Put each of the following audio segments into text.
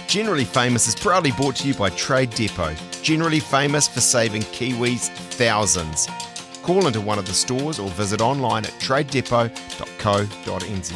Generally Famous is proudly brought to you by Trade Depot. Generally famous for saving Kiwis thousands. Call into one of the stores or visit online at tradedepot.co.nz.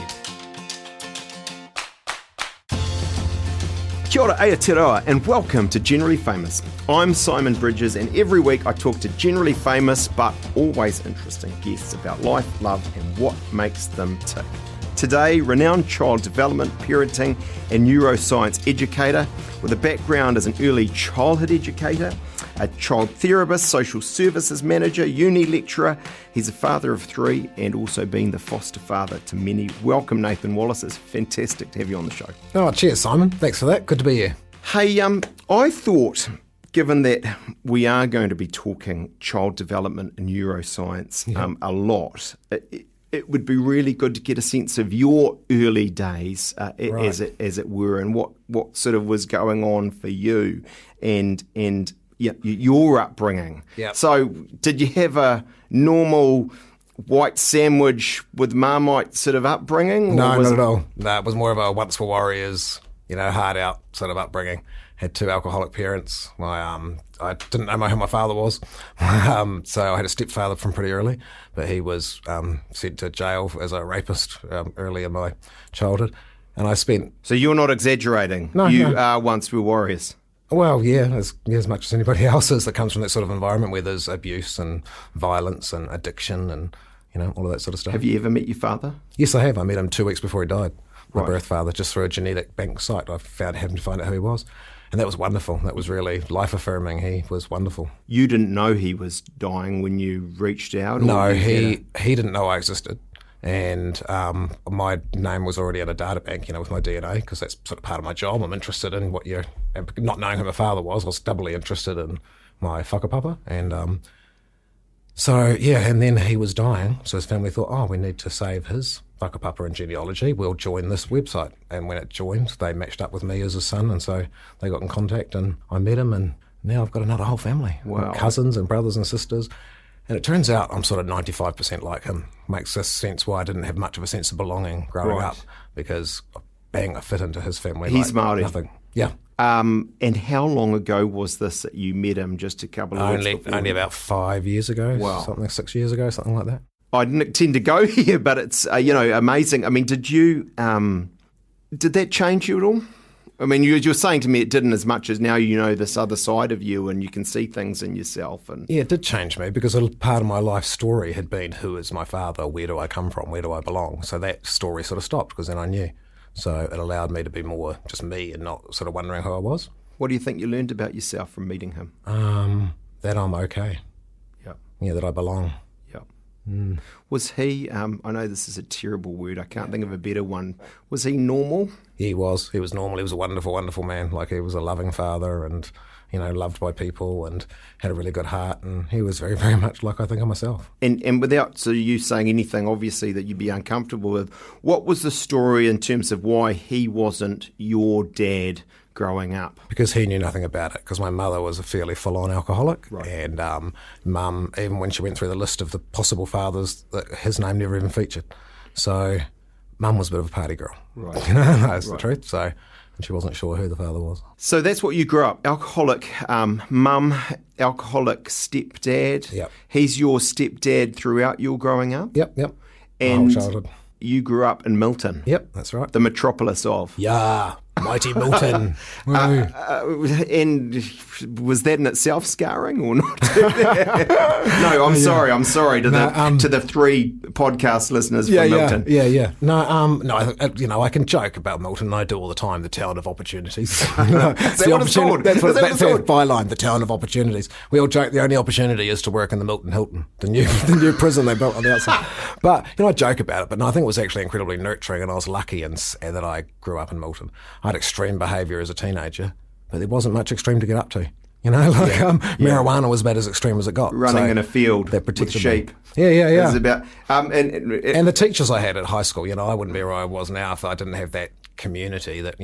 Kia ora Aotearoa and welcome to Generally Famous. I'm Simon Bridges and every week I talk to generally famous but always interesting guests about life, love and what makes them tick. Today, renowned child development, parenting and neuroscience educator with a background as an early childhood educator, a child therapist, social services manager, uni lecturer. He's a father of three and also been the foster father to many. Welcome, Nathan Wallis. It's fantastic to have you on the show. Oh, cheers, Simon. Thanks for that. Good to be here. Hey, I thought, given that we are going to be talking child development and neuroscience a lot, it would be really good to get a sense of your early days, as it were, and what sort of was going on for you and your upbringing. Yep. So, did you have a normal white sandwich with Marmite sort of upbringing? No, not at all. No, it was more of a once for warriors, hard out sort of upbringing. Had two alcoholic parents. I didn't know who my father was, so I had a stepfather from pretty early, but he was sent to jail as a rapist early in my childhood, and I spent... So you're not exaggerating? No, you are once were warriors? Well, yeah, as much as anybody else is that comes from that sort of environment where there's abuse and violence and addiction and, all of that sort of stuff. Have you ever met your father? Yes, I have. I met him 2 weeks before he died. My Right. birth father, just through a genetic bank site. I happened to find out who he was. And that was wonderful. That was really life-affirming. He was wonderful. You didn't know he was dying when you reached out? No, he didn't know I existed. And my name was already in a data bank, with my DNA, because that's sort of part of my job. I'm interested in what you're... Not knowing who my father was, I was doubly interested in my whakapapa. And and then he was dying. So his family thought, we need to save his whakapapa and genealogy. We'll join this website. And when it joined, they matched up with me as his son. And so they got in contact and I met him. And now I've got another whole family. Wow. Cousins and brothers and sisters. And it turns out I'm sort of 95% like him. Makes this sense why I didn't have much of a sense of belonging growing up, because bang, I fit into his family. He's like Māori? Nothing. Yeah. And how long ago was this that you met him? Just a couple of weeks before? Only about 5 years ago. Wow. 6 years ago, something like that. I didn't tend to go here, but it's, amazing. I mean, did that change you at all? I mean, you're saying to me it didn't, as much as now you know this other side of you and you can see things in yourself. And yeah, it did change me, because a part of my life story had been, who is my father, where do I come from, where do I belong? So that story sort of stopped, because then I knew. So it allowed me to be more just me and not sort of wondering who I was. What do you think you learned about yourself from meeting him? That I'm okay. Yeah. Yeah, that I belong. Yeah. Was he, I know this is a terrible word, I can't think of a better one, was he normal? He was normal. He was a wonderful, wonderful man. Like, he was a loving father and, loved by people and had a really good heart. And he was very, very much like I think of myself. And without you saying anything, obviously, that you'd be uncomfortable with, what was the story in terms of why he wasn't your dad growing up? Because he knew nothing about it, because my mother was a fairly full-on alcoholic. Right. And Mum, even when she went through the list of the possible fathers, his name never even featured. So Mum was a bit of a party girl. Right. That's the truth. So and she wasn't sure who the father was. So that's what you grew up, alcoholic mum, alcoholic stepdad. Yep. He's your stepdad throughout your growing up? Yep. And My whole childhood. You grew up in Milton? Yep, that's right. The metropolis of? Yeah, mighty Milton. And was that in itself scarring or not? No, I'm sorry to the three podcast listeners from Milton. Yeah. No, I can joke about Milton. I do all the time. The town of opportunities. That's what it's called? That's our byline. The town of opportunities. We all joke the only opportunity is to work in the Milton Hilton, the new prison they built on the outside. But I joke about it. But no, I think it was actually incredibly nurturing, and I was lucky and that I grew up in Milton. I had extreme behaviour as a teenager, but there wasn't much extreme to get up to. Marijuana was about as extreme as it got. Running in a field with sheep. Yeah. It was about, and the teachers I had at high school, I wouldn't be where I was now if I didn't have that community. That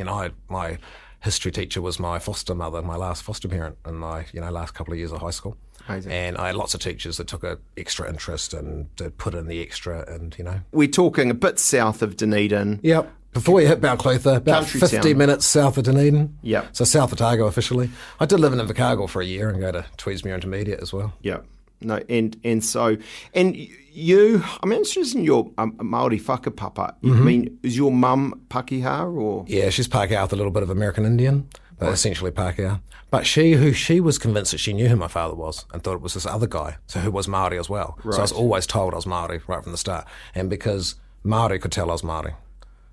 my history teacher was my foster mother, my last foster parent in my last couple of years of high school. Amazing. And I had lots of teachers that took an extra interest and did put in the extra, and We're talking a bit south of Dunedin. Yep. Before you hit Balclutha, about Country 50 town. minutes south of Dunedin. Yep. So south of Otago officially. I did live in Invercargill for a year and go to Tweedsmuir Intermediate as well. Yeah. No, and so, and you, I'm interested in your Māori whakapapa. I mean, is your mum Pākehā or? Yeah, she's Pākehā with a little bit of American Indian, but essentially Pākehā. But she was convinced that she knew who my father was and thought it was this other guy, so who was Māori as well. Right. So I was always told I was Māori right from the start. And because Māori could tell I was Māori.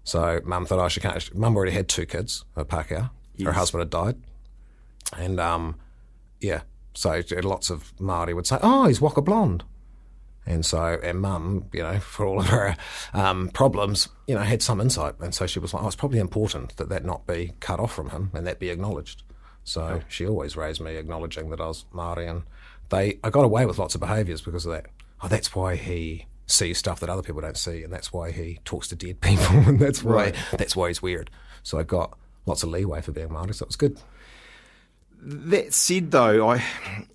So Mum thought, she can't. Mum already had 2 kids, Pākehā. Yes. Her husband had died. And, so lots of Māori would say, oh, he's Waka Blonde. And Mum, for all of her problems, had some insight. And so she was like, it's probably important that not be cut off from him and that be acknowledged. So she always raised me acknowledging that I was Māori. And I got away with lots of behaviours because of that. Oh, that's why he sees stuff that other people don't see, and that's why he talks to dead people, and that's why he's weird. So I got lots of leeway for being Māori, so it was good. That said, though, I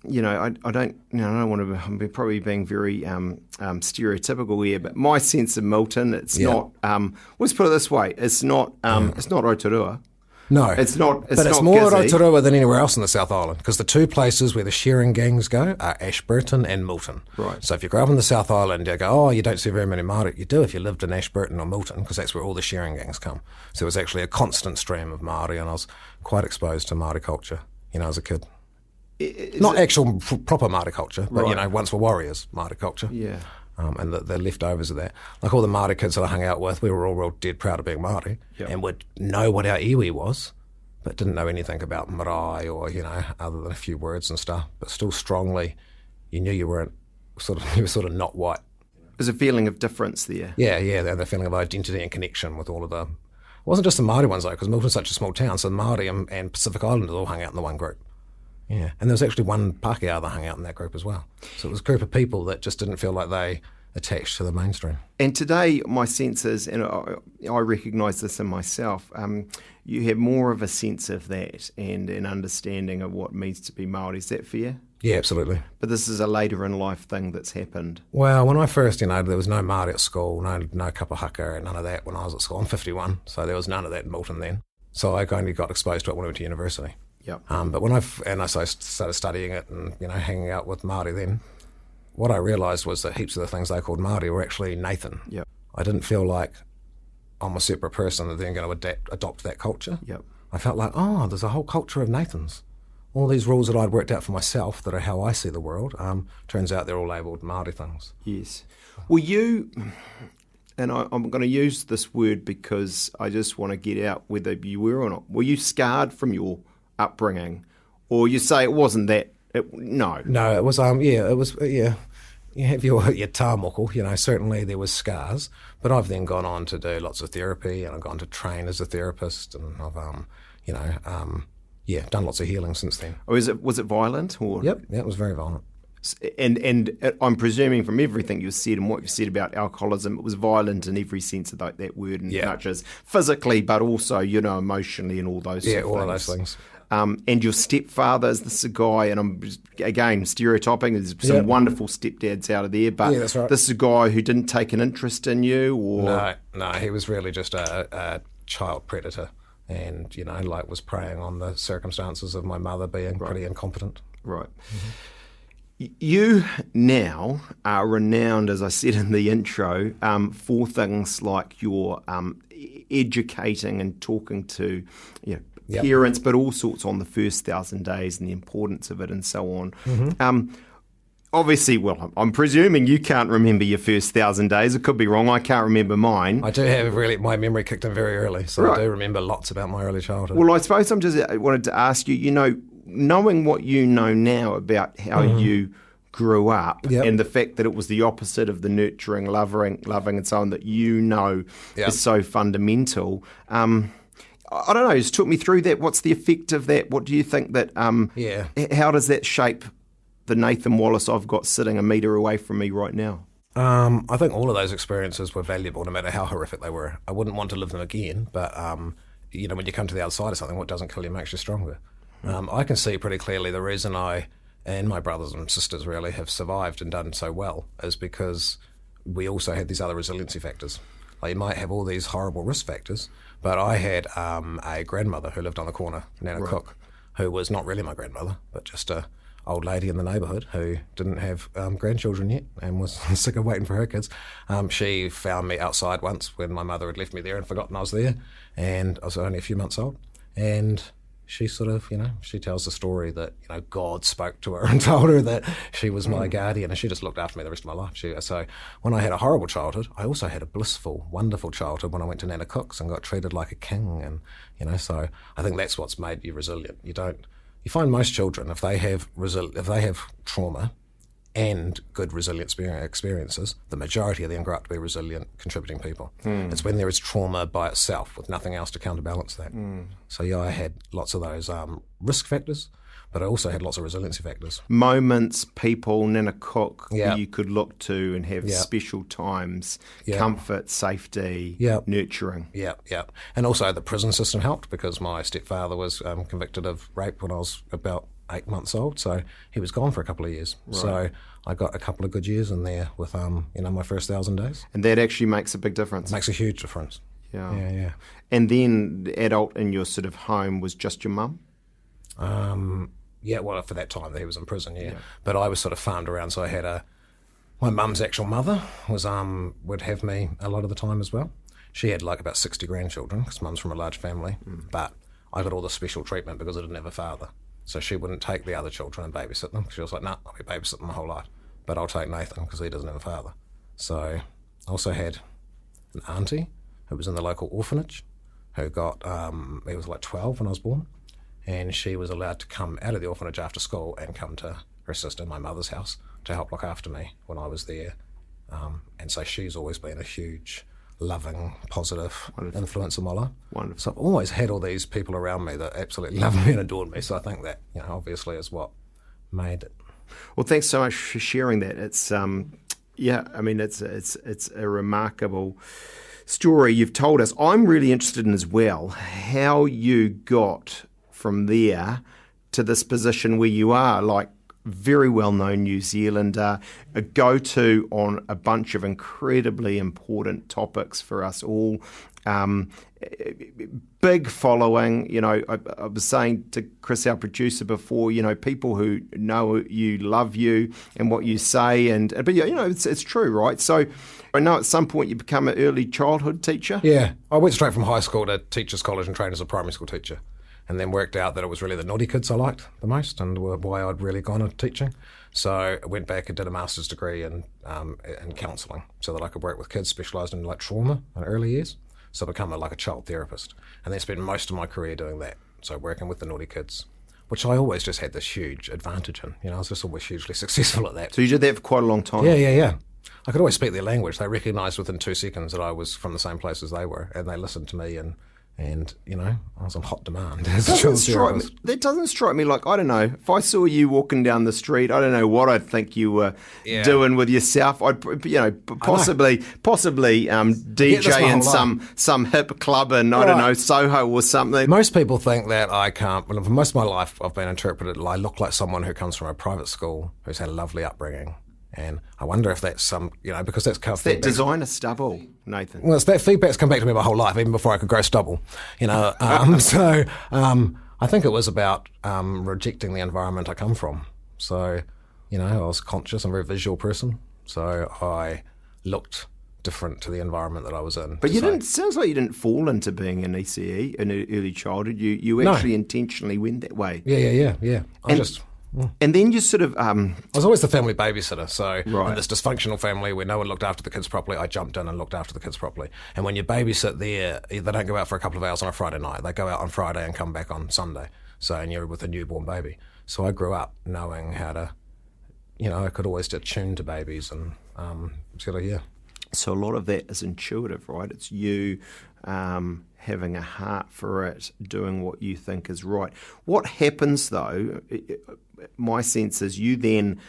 don't want to. I'm probably being very stereotypical here, but my sense of Milton, it's not. Let's put it this way: it's not. It's not Rotorua. No, it's not. But it's not more Gizzy. Rotorua than anywhere else in the South Island, because the 2 places where the shearing gangs go are Ashburton and Milton. Right. So if you grow up in the South Island, you go, you don't see very many Māori. You do if you lived in Ashburton or Milton, because that's where all the shearing gangs come. So it was actually a constant stream of Māori, and I was quite exposed to Māori culture, as a kid. Not actual proper Māori culture, but, once were warriors Māori culture. Yeah. And the leftovers of that. Like all the Māori kids that I hung out with, we were all real dead proud of being Māori and would know what our iwi was, but didn't know anything about marae or, other than a few words and stuff. But still strongly, you knew you were sort of not white. There's a feeling of difference there. Yeah, the feeling of identity and connection with all of the... It wasn't just the Māori ones, though, because Milton's such a small town, so the Māori and Pacific Islanders all hung out in the one group. Yeah, and there was actually one Pākehā that hung out in that group as well. So it was a group of people that just didn't feel like they attached to the mainstream. And today, my sense is, and I recognise this in myself, you have more of a sense of that and an understanding of what means to be Māori. Is that fair? Yeah, absolutely. But this is a later in life thing that's happened. Well, when I first, there was no Māori at school, no kapa haka, none of that when I was at school. I'm 51, so there was none of that in Milton then. So I only got exposed to it when I went to university. Yep. But when I started studying it and hanging out with Māori then, what I realised was that heaps of the things they called Māori were actually Nathan. Yep. I didn't feel like I'm a separate person and then going to adopt that culture. Yep. I felt like, there's a whole culture of Nathans. All these rules that I'd worked out for myself that are how I see the world, turns out they're all labelled Māori things. Yes. Well, you, and I'm going to use this word because I just want to get out whether you were or not. Were you scarred from your upbringing, or you say it wasn't that? No, it was. It was. Yeah, you have your tāmoko. Certainly there was scars, but I've then gone on to do lots of therapy, and I've gone to train as a therapist, and I've done lots of healing since then. Or was it violent? Or Yep, it was very violent. And I'm presuming from everything you said and what you said about alcoholism, it was violent in every sense of that word, and not just physically, but also emotionally and all those. Yeah, all of those things. And your stepfather is this guy, and I'm again stereotyping. There's some wonderful stepdads out of there, but that's right. This is a guy who didn't take an interest in you, or no, he was really just a child predator, and was preying on the circumstances of my mother being pretty incompetent. Right. Mm-hmm. You now are renowned, as I said in the intro, for things like your educating and talking to parents, but all sorts on the first 1,000 days and the importance of it and so on. Mm-hmm. Obviously, well, I'm presuming you can't remember your first 1,000 days. It could be wrong. I can't remember mine. I do have my memory kicked in very early, so I do remember lots about my early childhood. Well, I suppose I wanted to ask you, knowing what you know now about how you grew up and the fact that it was the opposite of the nurturing, loving and so on that is so fundamental. I don't know, just talk me through that. What's the effect of that? What do you think that, how does that shape the Nathan Wallis I've got sitting a metre away from me right now? I think all of those experiences were valuable, no matter how horrific they were. I wouldn't want to live them again, but, when you come to the other side of something, what doesn't kill you makes you stronger. I can see pretty clearly the reason I and my brothers and sisters really have survived and done so well is because we also had these other resiliency factors. Like, you might have all these horrible risk factors, but I had a grandmother who lived on the corner, Nana Cook, who was not really my grandmother, but just a old lady in the neighbourhood who didn't have grandchildren yet and was sick of waiting for her kids. She found me outside once when my mother had left me there and forgotten I was there, and I was only a few months old. And she sort of, she tells the story that, God spoke to her and told her that she was my guardian, and she just looked after me the rest of my life. So when I had a horrible childhood, I also had a blissful, wonderful childhood when I went to Nana Cook's and got treated like a king. And, so I think that's what's made you resilient. You find most children, if they have trauma and good resilient experiences, the majority of them grow up to be resilient, contributing people. It's when there is trauma by itself with nothing else to counterbalance that. So I had lots of those risk factors, but I also had lots of resiliency factors. Moments, people, Nana Cook, that you could look to and have special times, comfort, safety, nurturing. Yeah. And also the prison system helped, because my stepfather was convicted of rape when I was about 8 months old, so he was gone for a couple of years. Right. So I got a couple of good years in there with my first 1,000 days. And that actually makes a big difference. It makes a huge difference. Yeah. And then the adult in your sort of home was just your mum? Well, for that time that he was in prison, But I was sort of farmed around, so I had my mum's actual mother would have me a lot of the time as well. She had like about 60 grandchildren, because mum's from a large family, but I got all the special treatment because I didn't have a father. So she wouldn't take the other children and babysit them. She was like, I'll be babysitting my whole life, but I'll take Nathan because he doesn't have a father. So I also had an auntie who was in the local orphanage who he was like 12 when I was born, and she was allowed to come out of the orphanage after school and come to her sister, my mother's house, to help look after me when I was there. And so she's always been a huge, loving, positive influence in my life. Wonderful. So I've always had all these people around me that absolutely love me and adore me. So I think that, obviously is what made it. Well, thanks so much for sharing that. It's it's a remarkable story you've told us. I'm really interested in as well how you got from there to this position where you are, like very well-known New Zealander, a go-to on a bunch of incredibly important topics for us all. Big following, I was saying to Chris, our producer, before, people who know you, love you and what you say, but it's true, right? So I know at some point you become an early childhood teacher. Yeah, I went straight from high school to teachers college and trained as a primary school teacher, and then worked out that it was really the naughty kids I liked the most and why I'd really gone into teaching. So I went back and did a master's degree in counselling so that I could work with kids specialised in like trauma in early years. So I become a child therapist, and then spent most of my career doing that. So working with the naughty kids, which I always just had this huge advantage in. I was just always hugely successful at that. So you did that for quite a long time? Yeah. I could always speak their language. They recognised within 2 seconds that I was from the same place as they were, and they listened to me, and I was on hot demand. That doesn't strike me like, I don't know, if I saw you walking down the street, I don't know what I'd think you were doing with yourself. I'd, possibly DJ in some hip club in, I don't know, Soho or something. Most people think that I can't, for most of my life I've been interpreted, I look like someone who comes from a private school, who's had a lovely upbringing. And I wonder if that's because that's kind of that designer stubble, Nathan. Well, it's that feedback's come back to me my whole life, even before I could grow stubble. So I think it was about rejecting the environment I come from. So, I was conscious. I'm a very visual person, so I looked different to the environment that I was in. But sounds like you didn't fall into being an ECE in early childhood. You actually intentionally went that way. Yeah. And then you sort of... I was always the family babysitter, so in this dysfunctional family where no one looked after the kids properly, I jumped in and looked after the kids properly. And when you babysit there, they don't go out for a couple of hours on a Friday night. They go out on Friday and come back on Sunday. So, and you're with a newborn baby. So I grew up knowing how to, I could always attune to babies and So a lot of that is intuitive, right? It's you having a heart for it, doing what you think is right. What happens, though, my sense is you then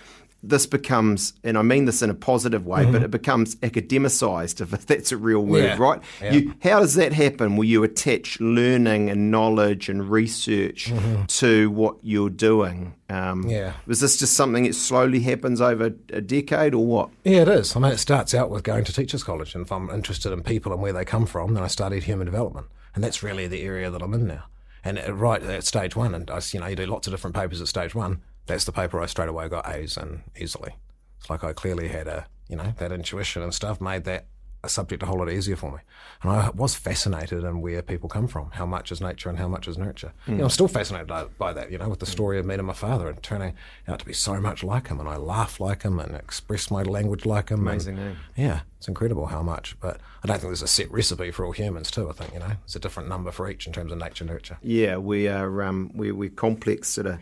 this becomes, and I mean this in a positive way, but it becomes academicized, if that's a real word, right? Yeah. How does that happen? Will you attach learning and knowledge and research to what you're doing? Was this just something that slowly happens over a decade or what? Yeah, it is. I mean, it starts out with going to teachers' college, and if I'm interested in people and where they come from, then I studied human development, and that's really the area that I'm in now. And right at stage one, and you do lots of different papers at stage one. That's the paper I straight away got A's in easily. It's like I clearly had that intuition and stuff made that a subject a whole lot easier for me. And I was fascinated in where people come from, how much is nature and how much is nurture. I'm still fascinated by that, with the story of meeting my father and turning out to be so much like him, and I laugh like him and express my language like him. Amazing, and, yeah, it's incredible how much. But I don't think there's a set recipe for all humans too. I think, there's a different number for each in terms of nature, nurture. Yeah, we are we're complex sort of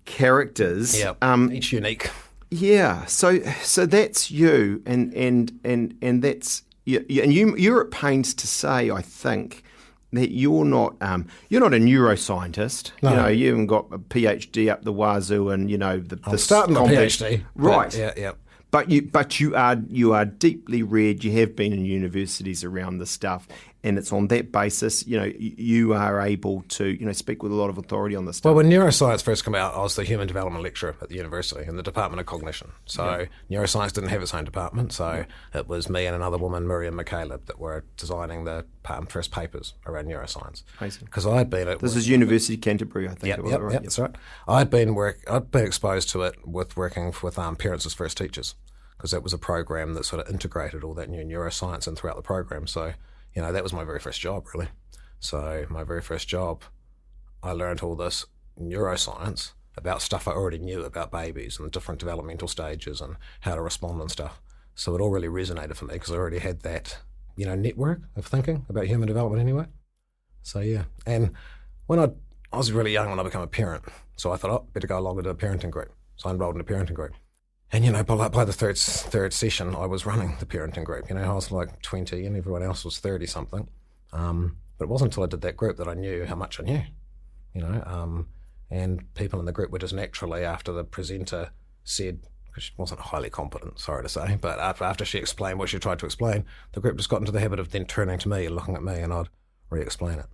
characters. Yeah, each unique. Yeah, so that's you, and that's you're at pains to say, I think, that you're not a neuroscientist. No. You haven't got a PhD up the wazoo, and I'm starting a PhD, right? Yeah. But you are deeply read. You have been in universities around this stuff, and it's on that basis, you are able to, speak with a lot of authority on this stuff. Well, when neuroscience first came out, I was the human development lecturer at the university in the Department of Cognition. So neuroscience didn't have its own department, so it was me and another woman, Miriam McCaleb, that were designing the first papers around neuroscience. Because I'd been at... This is University of Canterbury, I think. Yeah, that's right. I'd been exposed to it with working with Parents as First Teachers, because that was a program that sort of integrated all that new neuroscience in throughout the program. So, that was my very first job, really. So my very first job, I learned all this neuroscience about stuff I already knew about babies and different developmental stages and how to respond and stuff. So it all really resonated for me because I already had that, network of thinking about human development anyway. So, yeah. And when I was really young when I became a parent, so I thought, better go along and do a parenting group. So I enrolled in a parenting group. And, by the third session, I was running the parenting group. I was like 20 and everyone else was 30-something. But it wasn't until I did that group that I knew how much I knew, and people in the group were just naturally, after the presenter said, because she wasn't highly competent, sorry to say, but after she explained what she tried to explain, the group just got into the habit of then turning to me and looking at me, and I'd re-explain it.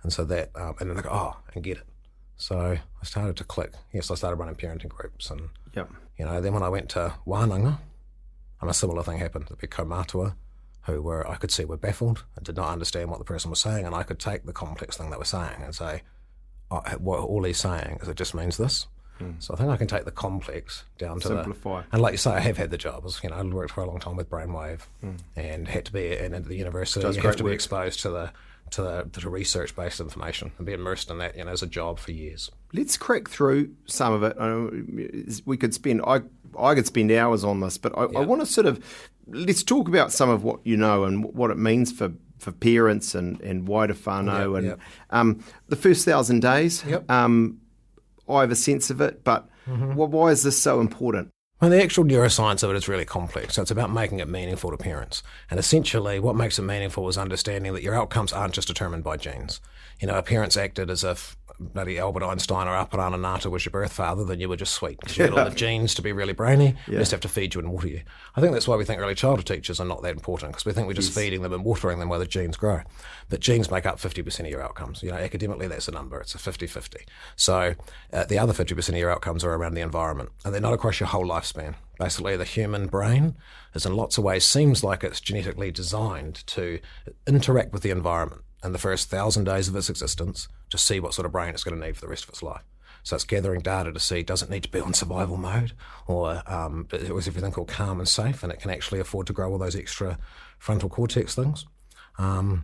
And so that, and then they go, and get it. So I started to click. Yes, I started running parenting groups, and then when I went to Wānanga, a similar thing happened. The big kaumātua, who I could see were baffled and did not understand what the person was saying, and I could take the complex thing they were saying and say, what all he's saying is it just means this. So I think I can take the complex down to simplify. And like you say, I have had the job. I worked for a long time with Brainwave and had to be at the university. You have to be exposed to the research-based information and be immersed in that, as a job for years. Let's crack through some of it. We could spend, I could spend hours on this, but I want to let's talk about some of what you know and what it means for parents and wider whānau. The first 1,000 days, I have a sense of it, but why is this so important? Well, the actual neuroscience of it is really complex. So it's about making it meaningful to parents. And essentially what makes it meaningful is understanding that your outcomes aren't just determined by genes. Parents acted as if bloody Albert Einstein or Aparana Nata was your birth father, then you were just sweet because you had all the genes to be really brainy. We just have to feed you and water you. I think that's why we think early childhood teachers are not that important, because we think we're just feeding them and watering them while the genes grow. But genes make up 50% of your outcomes. Academically that's a number. It's a 50-50. So the other 50% of your outcomes are around the environment, and they're not across your whole lifespan. Basically, the human brain is in lots of ways seems like it's genetically designed to interact with the environment in the first 1,000 days of its existence to see what sort of brain it's going to need for the rest of its life. So it's gathering data to see, does it need to be on survival mode, or is everything called calm and safe, and it can actually afford to grow all those extra frontal cortex things. The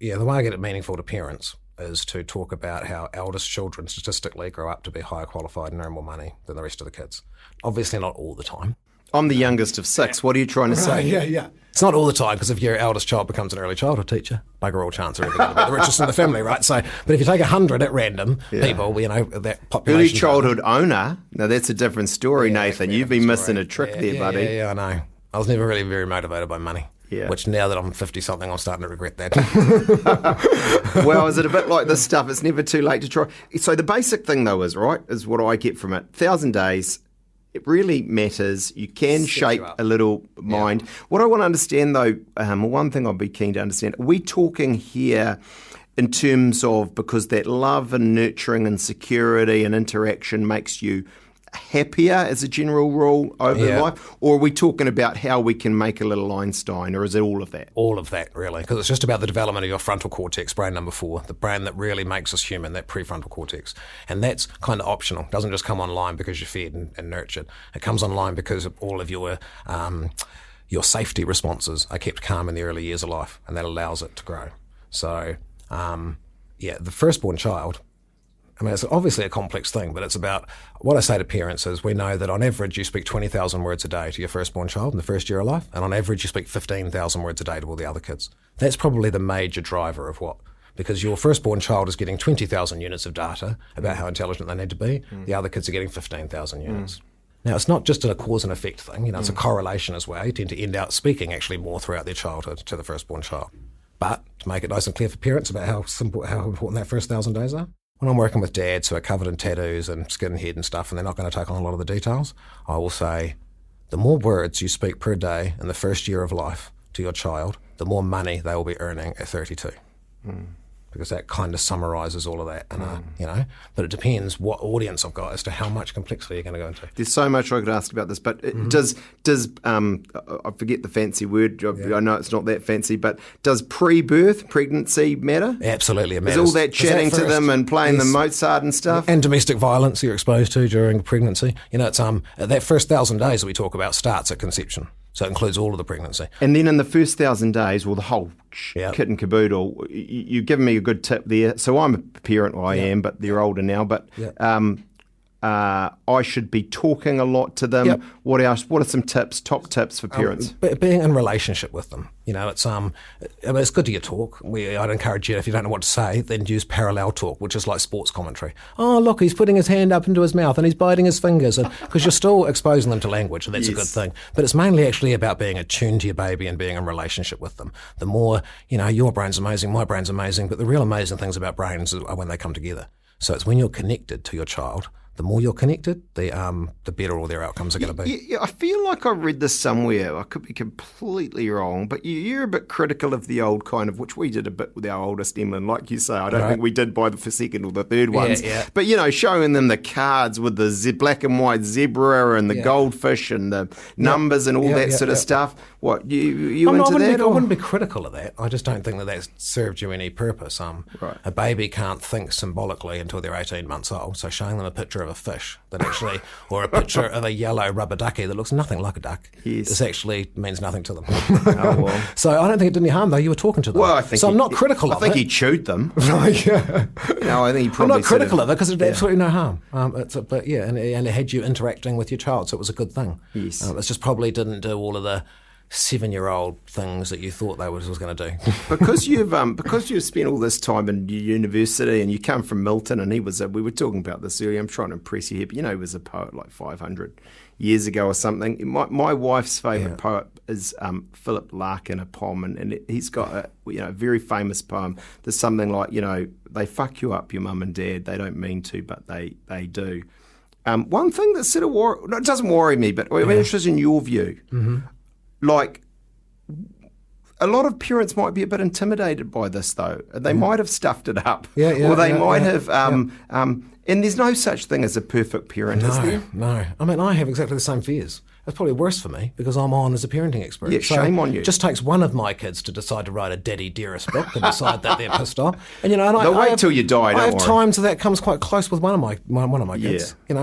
way I get it meaningful to parents is to talk about how eldest children statistically grow up to be higher qualified and earn more money than the rest of the kids. Obviously not all the time. I'm the youngest of 6. What are you trying to say? Yeah. It's not all the time, because if your eldest child becomes an early childhood teacher, bugger all chance they're ever going to be the richest in the family, right? So, but if you take 100 at random people, that population... Early childhood owner, now that's a different story, Nathan. You've been missing a trick there, buddy. Yeah, I know. I was never really very motivated by money. Yeah. Which now that I'm 50-something, I'm starting to regret that. Well, is it a bit like this stuff? It's never too late to try. So the basic thing, though, is what I get from it. 1,000 days, it really matters. You can shape a little mind. Yeah. What I want to understand, though, one thing I'd be keen to understand, are we talking here in terms of because that love and nurturing and security and interaction makes you happier as a general rule over life? Or are we talking about how we can make a little Einstein, or is it all of that? All of that, really, because it's just about the development of your frontal cortex, brain number 4, the brain that really makes us human, that prefrontal cortex. And that's kind of optional. It doesn't just come online because you're fed and nurtured. It comes online because of all of your safety responses are kept calm in the early years of life, and that allows it to grow. So, the firstborn child, I mean, it's obviously a complex thing, but it's about what I say to parents is we know that on average you speak 20,000 words a day to your firstborn child in the first year of life, and on average you speak 15,000 words a day to all the other kids. That's probably the major driver of what, because your firstborn child is getting 20,000 units of data about how intelligent they need to be. The other kids are getting 15,000 units. Now, it's not just a cause and effect thing, it's a correlation as well. You tend to end out speaking actually more throughout their childhood to the firstborn child. But to make it nice and clear for parents about how important that first 1,000 days are, when I'm working with dads who are covered in tattoos and skinhead and stuff, and they're not going to take on a lot of the details, I will say, the more words you speak per day in the first year of life to your child, the more money they will be earning at 32. Because that kind of summarises all of that, and but it depends what audience I've got as to how much complexity you're going to go into. There's so much I could ask about this, but does I forget the fancy word, I know it's not that fancy, but does pre-birth pregnancy matter? Absolutely, it matters. Is all that chatting to them and playing the Mozart and stuff? And domestic violence you're exposed to during pregnancy. It's that first 1,000 days that we talk about starts at conception. So it includes all of the pregnancy. And then in the first 1,000 days, the whole kit and caboodle, you've given me a good tip there. So I'm a parent, I am, but they're older now. But I should be talking a lot to them. Yep. What else? What are some tips, top tips for parents? Being in relationship with them. It's good to get talk. I'd encourage you, if you don't know what to say, then use parallel talk, which is like sports commentary. Oh, look, he's putting his hand up into his mouth and he's biting his fingers, because you're still exposing them to language, and that's a good thing. But it's mainly actually about being attuned to your baby and being in relationship with them. The more, your brain's amazing, my brain's amazing, but the real amazing things about brains are when they come together. So it's when you're connected to your child. The more you're connected, the better all their outcomes are going to be. Yeah, I feel like I read this somewhere. I could be completely wrong, but you're a bit critical of the old kind of, which we did a bit with our oldest Emlyn, like you say. I don't think we did by the second or the third ones. Yeah. But, showing them the cards with the black and white zebra and the goldfish and the numbers and all that sort of stuff. What, you into that? I wouldn't be critical of that. I just don't think that served you any purpose. A baby can't think symbolically until they're 18 months old, so showing them a picture of a fish that actually, or a picture of a yellow rubber ducky that looks nothing like a duck, this actually means nothing to them. So I don't think it did any harm, though. You were talking to them. Well, I'm not critical of it. I think he chewed them. No, I think he probably I'm not critical of it because it did absolutely no harm. And it had you interacting with your child, so it was a good thing. Yes. It just probably didn't do all of the 7-year-old things that you thought they was going to do. because you've spent all this time in university and you come from Milton, and we were talking about this earlier, I'm trying to impress you here, but he was a poet like 500 years ago or something. My wife's favourite poet is Philip Larkin, a poem, and he's got a very famous poem. There's something like, they fuck you up, your mum and dad, they don't mean to, but they do. One thing that sort of it doesn't worry me, but I'm interested in your view. Mm-hmm. Like, a lot of parents might be a bit intimidated by this, though. They might have stuffed it up, or they might have. And there's no such thing as a perfect parent, is there? No. I mean, I have exactly the same fears. It's probably worse for me because I'm on as a parenting expert. Yeah, shame on you. It just takes one of my kids to decide to write a Daddy Dearest book and decide that they're pissed off. And they'll wait till you die. I have times that comes quite close with one of my kids. We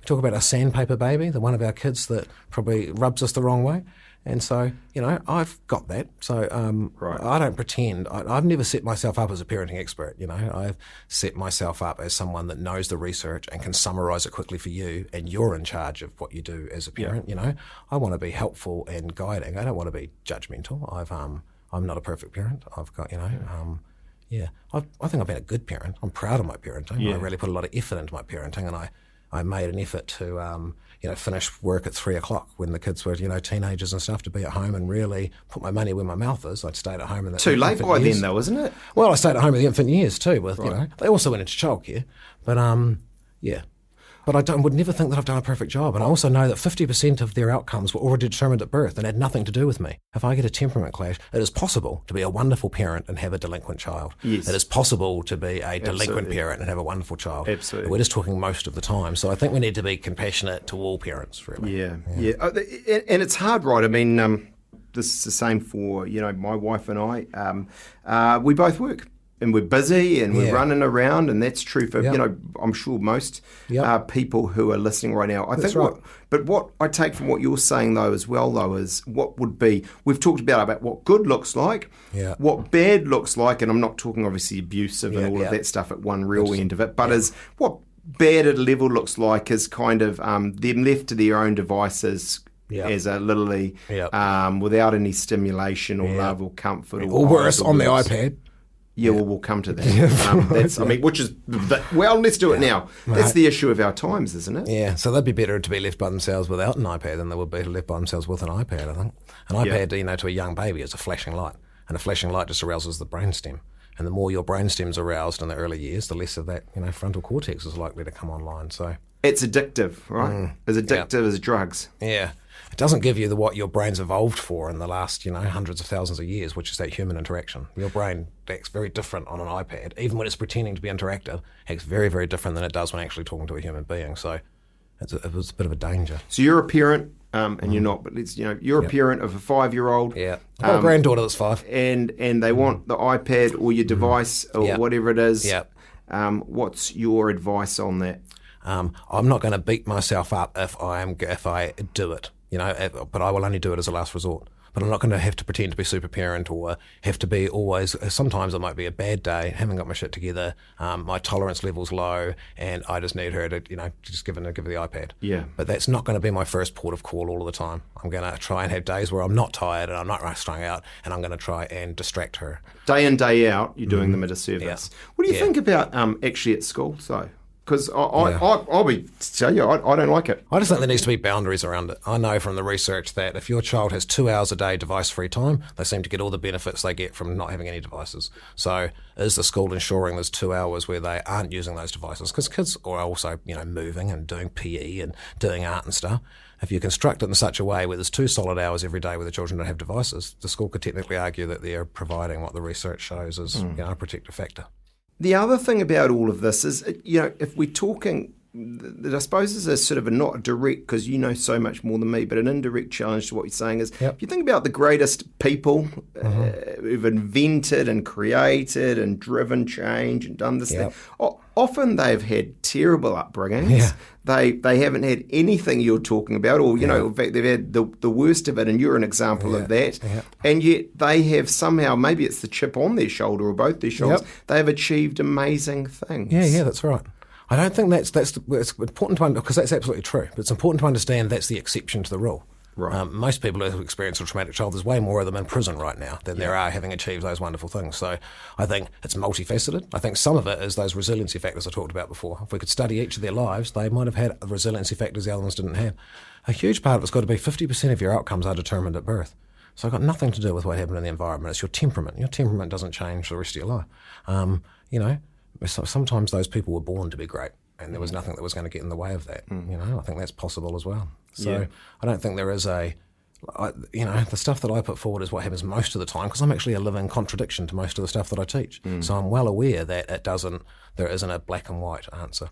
talk about a sandpaper baby, the one of our kids that probably rubs us the wrong way. And so, I've got that. So I don't pretend. I've never set myself up as a parenting expert. I've set myself up as someone that knows the research and can summarise it quickly for you, and you're in charge of what you do as a parent. I want to be helpful and guiding. I don't want to be judgmental. I'm not a perfect parent. I've got, I think I've been a good parent. I'm proud of my parenting. I really put a lot of effort into my parenting, and I made an effort to, finish work at 3:00 when the kids were, teenagers and stuff, to be at home and really put my money where my mouth is. I'd stayed at home in the Too late by then, though, isn't it? Well, I stayed at home with the infant years too. With they also went into childcare, but but I would never think that I've done a perfect job. And I also know that 50% of their outcomes were already determined at birth and had nothing to do with me. If I get a temperament clash, it is possible to be a wonderful parent and have a delinquent child. Yes. It is possible to be a delinquent parent and have a wonderful child. Absolutely. We're just talking most of the time. So I think we need to be compassionate to all parents, really. Yeah. And it's hard, right? I mean, this is the same for, my wife and I. We both work. And we're busy and we're running around, and that's true for, I'm sure most people who are listening right now. What I take from what you're saying, though, as well, though, is what would be, we've talked about what good looks like, what bad looks like, and I'm not talking, obviously, abusive and all of that stuff at one real end of it, but as what bad at a level looks like is kind of them left to their own devices as a literally without any stimulation or love or comfort. Or worse, on the iPad. Yeah, well, we'll come to that. Which is, let's do it now. That's the issue of our times, isn't it? Yeah, so they'd be better to be left by themselves without an iPad than they would be left by themselves with an iPad, I think. An iPad, to a young baby is a flashing light, and a flashing light just arouses the brainstem. And the more your brainstem's aroused in the early years, the less of that, frontal cortex is likely to come online. So it's addictive, right? As addictive as drugs. Yeah. It doesn't give you what your brain's evolved for in the last, hundreds of thousands of years, which is that human interaction. Your brain acts very different on an iPad. Even when it's pretending to be interactive, acts very, very different than it does when actually talking to a human being. So it was a bit of a danger. So you're a parent, and you're not, but you're a parent of a 5-year-old. Yeah. I've got a granddaughter that's 5. And they want the iPad or your device or whatever it is. Yeah. What's your advice on that? I'm not going to beat myself up if I do it. But I will only do it as a last resort. But I'm not going to have to pretend to be super parent or have to be always. Sometimes it might be a bad day, haven't got my shit together, my tolerance level's low, and I just need her to, just give her the iPad. Yeah. But that's not going to be my first port of call all of the time. I'm going to try and have days where I'm not tired and I'm not strung out, and I'm going to try and distract her. Day in, day out, you're doing them at a service. Yeah. What do you think about actually at school, though? Because I'll tell you, I don't like it. I just think there needs to be boundaries around it. I know from the research that if your child has 2 hours a day device-free time, they seem to get all the benefits they get from not having any devices. So is the school ensuring there's 2 hours where they aren't using those devices? Because kids are also, moving and doing PE and doing art and stuff. If you construct it in such a way where there's 2 solid hours every day where the children don't have devices, the school could technically argue that they're providing what the research shows as a protective factor. The other thing about all of this is, if we're talking, that I suppose is a sort of a not direct, because you know so much more than me, but an indirect challenge to what you're saying is, if you think about the greatest people who've invented and created and driven change and done this thing, often they've had terrible upbringings. Yeah. They haven't had anything you're talking about, or, in fact, they've had the worst of it, and you're an example of that. Yeah. And yet they have somehow, maybe it's the chip on their shoulder or both their shoulders, they have achieved amazing things. Yeah, that's right. I don't think it's important to understand, because that's absolutely true, but it's important to understand that's the exception to the rule. Right. Most people who experience a traumatic child, there's way more of them in prison right now than there are having achieved those wonderful things. So I think it's multifaceted. I think some of it is those resiliency factors I talked about before. If we could study each of their lives, they might have had resiliency factors the other ones didn't have. A huge part of it's got to be 50% of your outcomes are determined at birth. So it's got nothing to do with what happened in the environment. It's your temperament. Your temperament doesn't change the rest of your life. Sometimes those people were born to be great, and there was nothing that was going to get in the way of that. I think that's possible as well. So I don't think there is the stuff that I put forward is what happens most of the time, because I'm actually a living contradiction to most of the stuff that I teach. So I'm well aware that there isn't a black and white answer.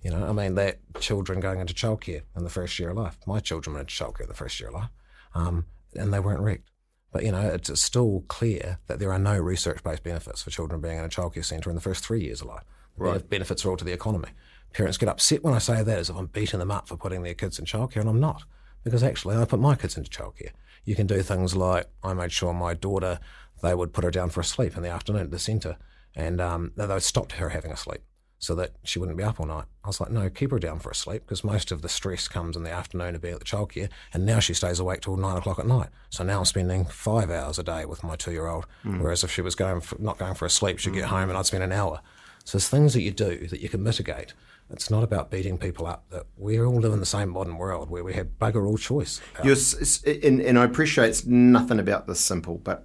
That children going into childcare in the first year of life. My children went into childcare in the first year of life, and they weren't wrecked. But, it's still clear that there are no research-based benefits for children being in a childcare centre in the first 3 years of life. The benefits are all to the economy. Parents get upset when I say that, as if I'm beating them up for putting their kids in childcare, and I'm not. Because actually, I put my kids into childcare. You can do things like, I made sure my daughter, they would put her down for a sleep in the afternoon at the centre, and they would stop her having a sleep so that she wouldn't be up all night. I was like, no, keep her down for a sleep, because most of the stress comes in the afternoon of being at the childcare, and now she stays awake till 9 o'clock at night. So now I'm spending 5 hours a day with my 2-year-old, whereas if she was not going for a sleep, she'd get home and I'd spend an hour. So there's things that you do that you can mitigate. It's not about beating people up. That we all live in the same modern world where we have bugger all choice. And I appreciate it's nothing about this simple, but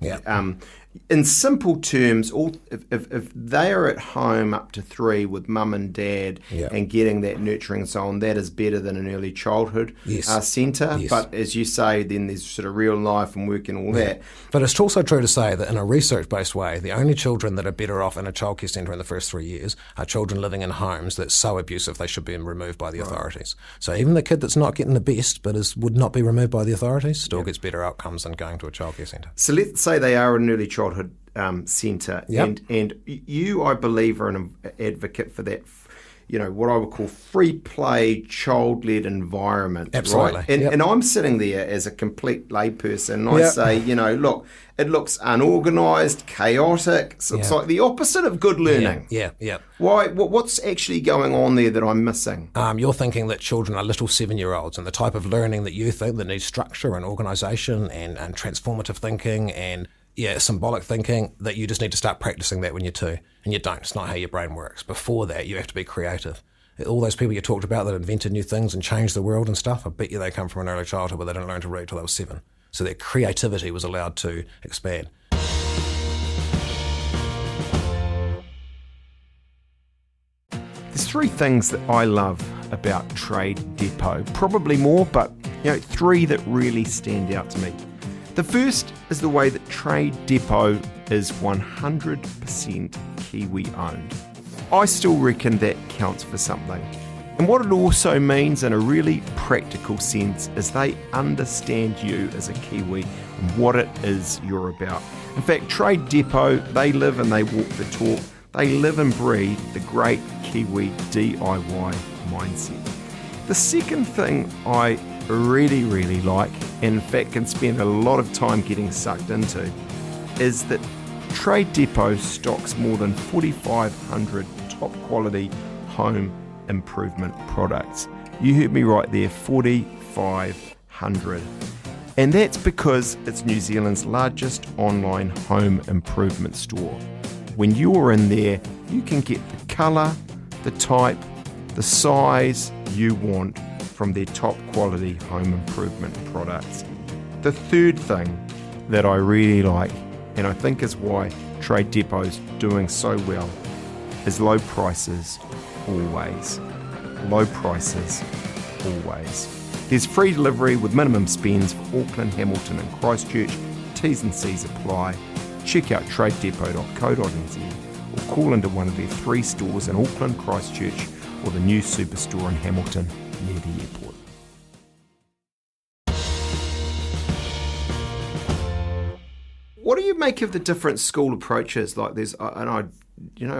in simple terms, if they are at home up to 3 with mum and dad and getting that nurturing and so on, that is better than an early childhood centre. Yes. But as you say, then there's sort of real life and work and all that. But it's also true to say that in a research-based way, the only children that are better off in a childcare centre in the first 3 years are children living in homes that's so abusive they should be removed by the authorities. So even the kid that's not getting the best but would not be removed by the authorities still gets better outcomes than going to a childcare centre. So let's say they are an early childhood centre, and you, I believe, are an advocate for that, what I would call free play, child-led environment. Absolutely. Right? And I'm sitting there as a complete layperson, and I say, look, it looks unorganised, chaotic. So it's like the opposite of good learning. Yeah. Why? What's actually going on there that I'm missing? You're thinking that children are little 7-year-olds, and the type of learning that you think that needs structure and organisation and transformative thinking and symbolic thinking, that you just need to start practicing that when you're 2. And you don't. It's not how your brain works. Before that, you have to be creative. All those people you talked about that invented new things and changed the world and stuff, I bet you they come from an early childhood where they didn't learn to read till they were 7. So their creativity was allowed to expand. There's 3 things that I love about Trade Depot. Probably more, but 3 that really stand out to me. The first is the way that Trade Depot is 100% Kiwi owned. I still reckon that counts for something. And what it also means in a really practical sense is they understand you as a Kiwi and what it is you're about. In fact, Trade Depot, they live and they walk the talk. They live and breathe the great Kiwi DIY mindset. The second thing I really, really like, and in fact can spend a lot of time getting sucked into, is that Trade Depot stocks more than 4,500 top quality home improvement products. You heard me right there, 4,500. And that's because it's New Zealand's largest online home improvement store. When you're in there, you can get the colour, the type, the size you want from their top quality home improvement products. The third thing that I really like, and I think is why Trade Depot's doing so well, is low prices always. Low prices always. There's free delivery with minimum spends for Auckland, Hamilton and Christchurch. T's and C's apply. Check out tradedepot.co.nz or call into one of their 3 stores in Auckland, Christchurch or the new superstore in Hamilton near the airport. What do you make of the different school approaches? Like there's, and I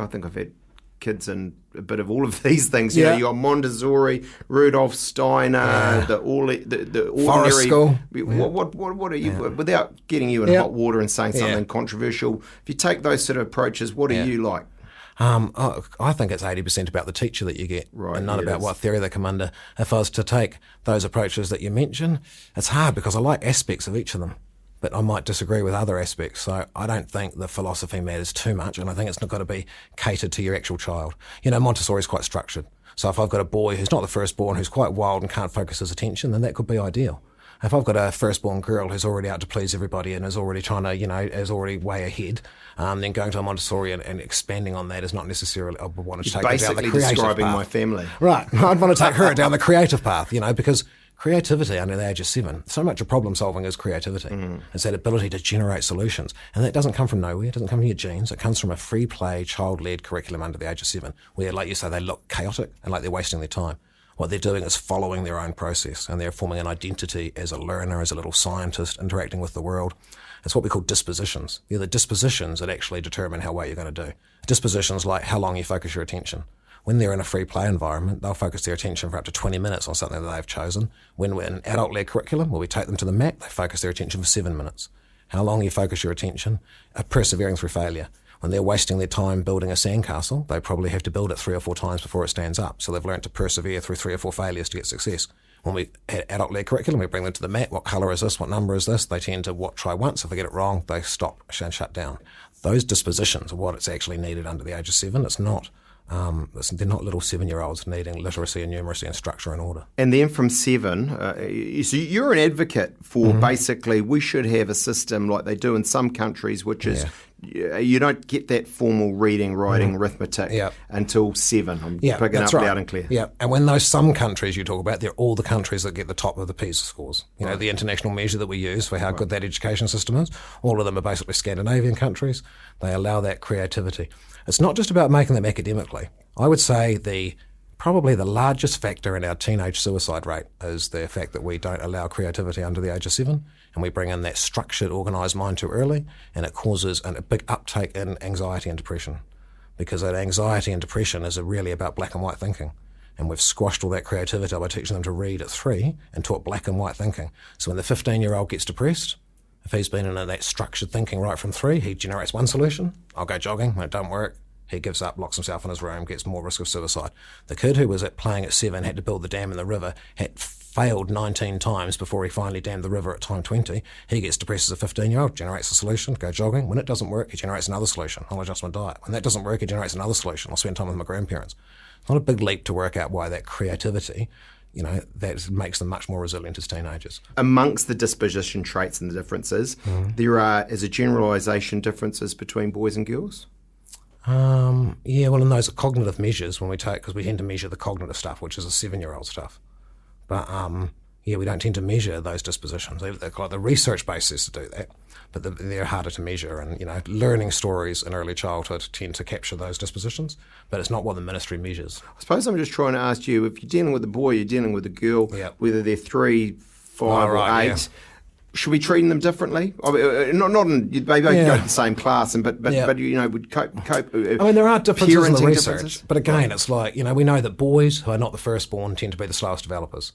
think I've had kids in a bit of all of these things. You got Montessori, Rudolf Steiner, the ordinary Forest School. What are you, without getting you in hot water and saying something controversial, if you take those sort of approaches, what are you like? I think it's 80% about the teacher that you get, and not about what theory they come under. If I was to take those approaches that you mentioned, it's hard because I like aspects of each of them, but I might disagree with other aspects. So I don't think the philosophy matters too much, and I think it's not got to be catered to your actual child. Montessori is quite structured. So if I've got a boy who's not the firstborn, who's quite wild and can't focus his attention, then that could be ideal. If I've got a firstborn girl who's already out to please everybody and is already trying to, is already way ahead, then going to a Montessori and expanding on that is not necessarily, I would want to take her down the creative path. Basically describing my family. Right. I'd want to take her down the creative path, because creativity under the age of 7, so much of problem solving is creativity. It's that ability to generate solutions. And that doesn't come from nowhere. It doesn't come from your genes. It comes from a free play, child-led curriculum under the age of 7, where, like you say, they look chaotic and like they're wasting their time. What they're doing is following their own process, and they're forming an identity as a learner, as a little scientist interacting with the world. It's what we call dispositions. They're the dispositions that actually determine how well you're going to do. Dispositions like how long you focus your attention. When they're in a free play environment, they'll focus their attention for up to 20 minutes on something that they've chosen. When we're in adult-led curriculum, where we take them to the mat, they focus their attention for 7 minutes. How long you focus your attention, persevering through failure. When they're wasting their time building a sandcastle, they probably have to build it 3 or 4 times before it stands up. So they've learned to persevere through 3 or 4 failures to get success. When we had adult-led curriculum, we bring them to the mat. What colour is this? What number is this? They tend to try once. If they get it wrong, they stop and shut down. Those dispositions are what it's actually needed under the age of 7. It's not They're not little 7-year-olds needing literacy and numeracy and structure and order. And then from 7, so you're an advocate for basically we should have a system like they do in some countries, which is you don't get that formal reading, writing, arithmetic until 7. I'm picking up loud and clear. Yeah, and when those some countries you talk about, they're all the countries that get the top of the PISA scores. You know, the international measure that we use for how good that education system is, all of them are basically Scandinavian countries. They allow that creativity. It's not just about making them academically. I would say probably the largest factor in our teenage suicide rate is the fact that we don't allow creativity under the age of 7, and we bring in that structured, organised mind too early, and it causes a big uptake in anxiety and depression, because that anxiety and depression is really about black and white thinking. And we've squashed all that creativity by teaching them to read at 3 and taught black and white thinking. So when the 15-year-old gets depressed, if he's been in that structured thinking right from 3, he generates one solution: I'll go jogging. When it don't work, he gives up, locks himself in his room, gets more risk of suicide. The kid who was playing at 7, had to build the dam in the river, had failed 19 times before he finally dammed the river at time 20. He gets depressed as a 15-year-old, generates a solution, go jogging. When it doesn't work, he generates another solution: I'll adjust my diet. When that doesn't work, he generates another solution: I'll spend time with my grandparents. It's not a big leap to work out why that creativity, that makes them much more resilient as teenagers. Amongst the disposition traits and the differences, there are, as a generalisation, differences between boys and girls? In those cognitive measures, because we tend to measure the cognitive stuff, which is a 7-year-old stuff. But we don't tend to measure those dispositions. The research base is to do that, but they're harder to measure. And learning stories in early childhood tend to capture those dispositions, but it's not what the ministry measures. I suppose I'm just trying to ask you, if you're dealing with a boy, you're dealing with a girl, whether they're 3, 5 or 8. Yeah. Should we treat them differently? I mean, not in, they both go to the same class, but would cope. I mean, there are differences in the research, differences. But again, it's like we know that boys who are not the firstborn tend to be the slowest developers.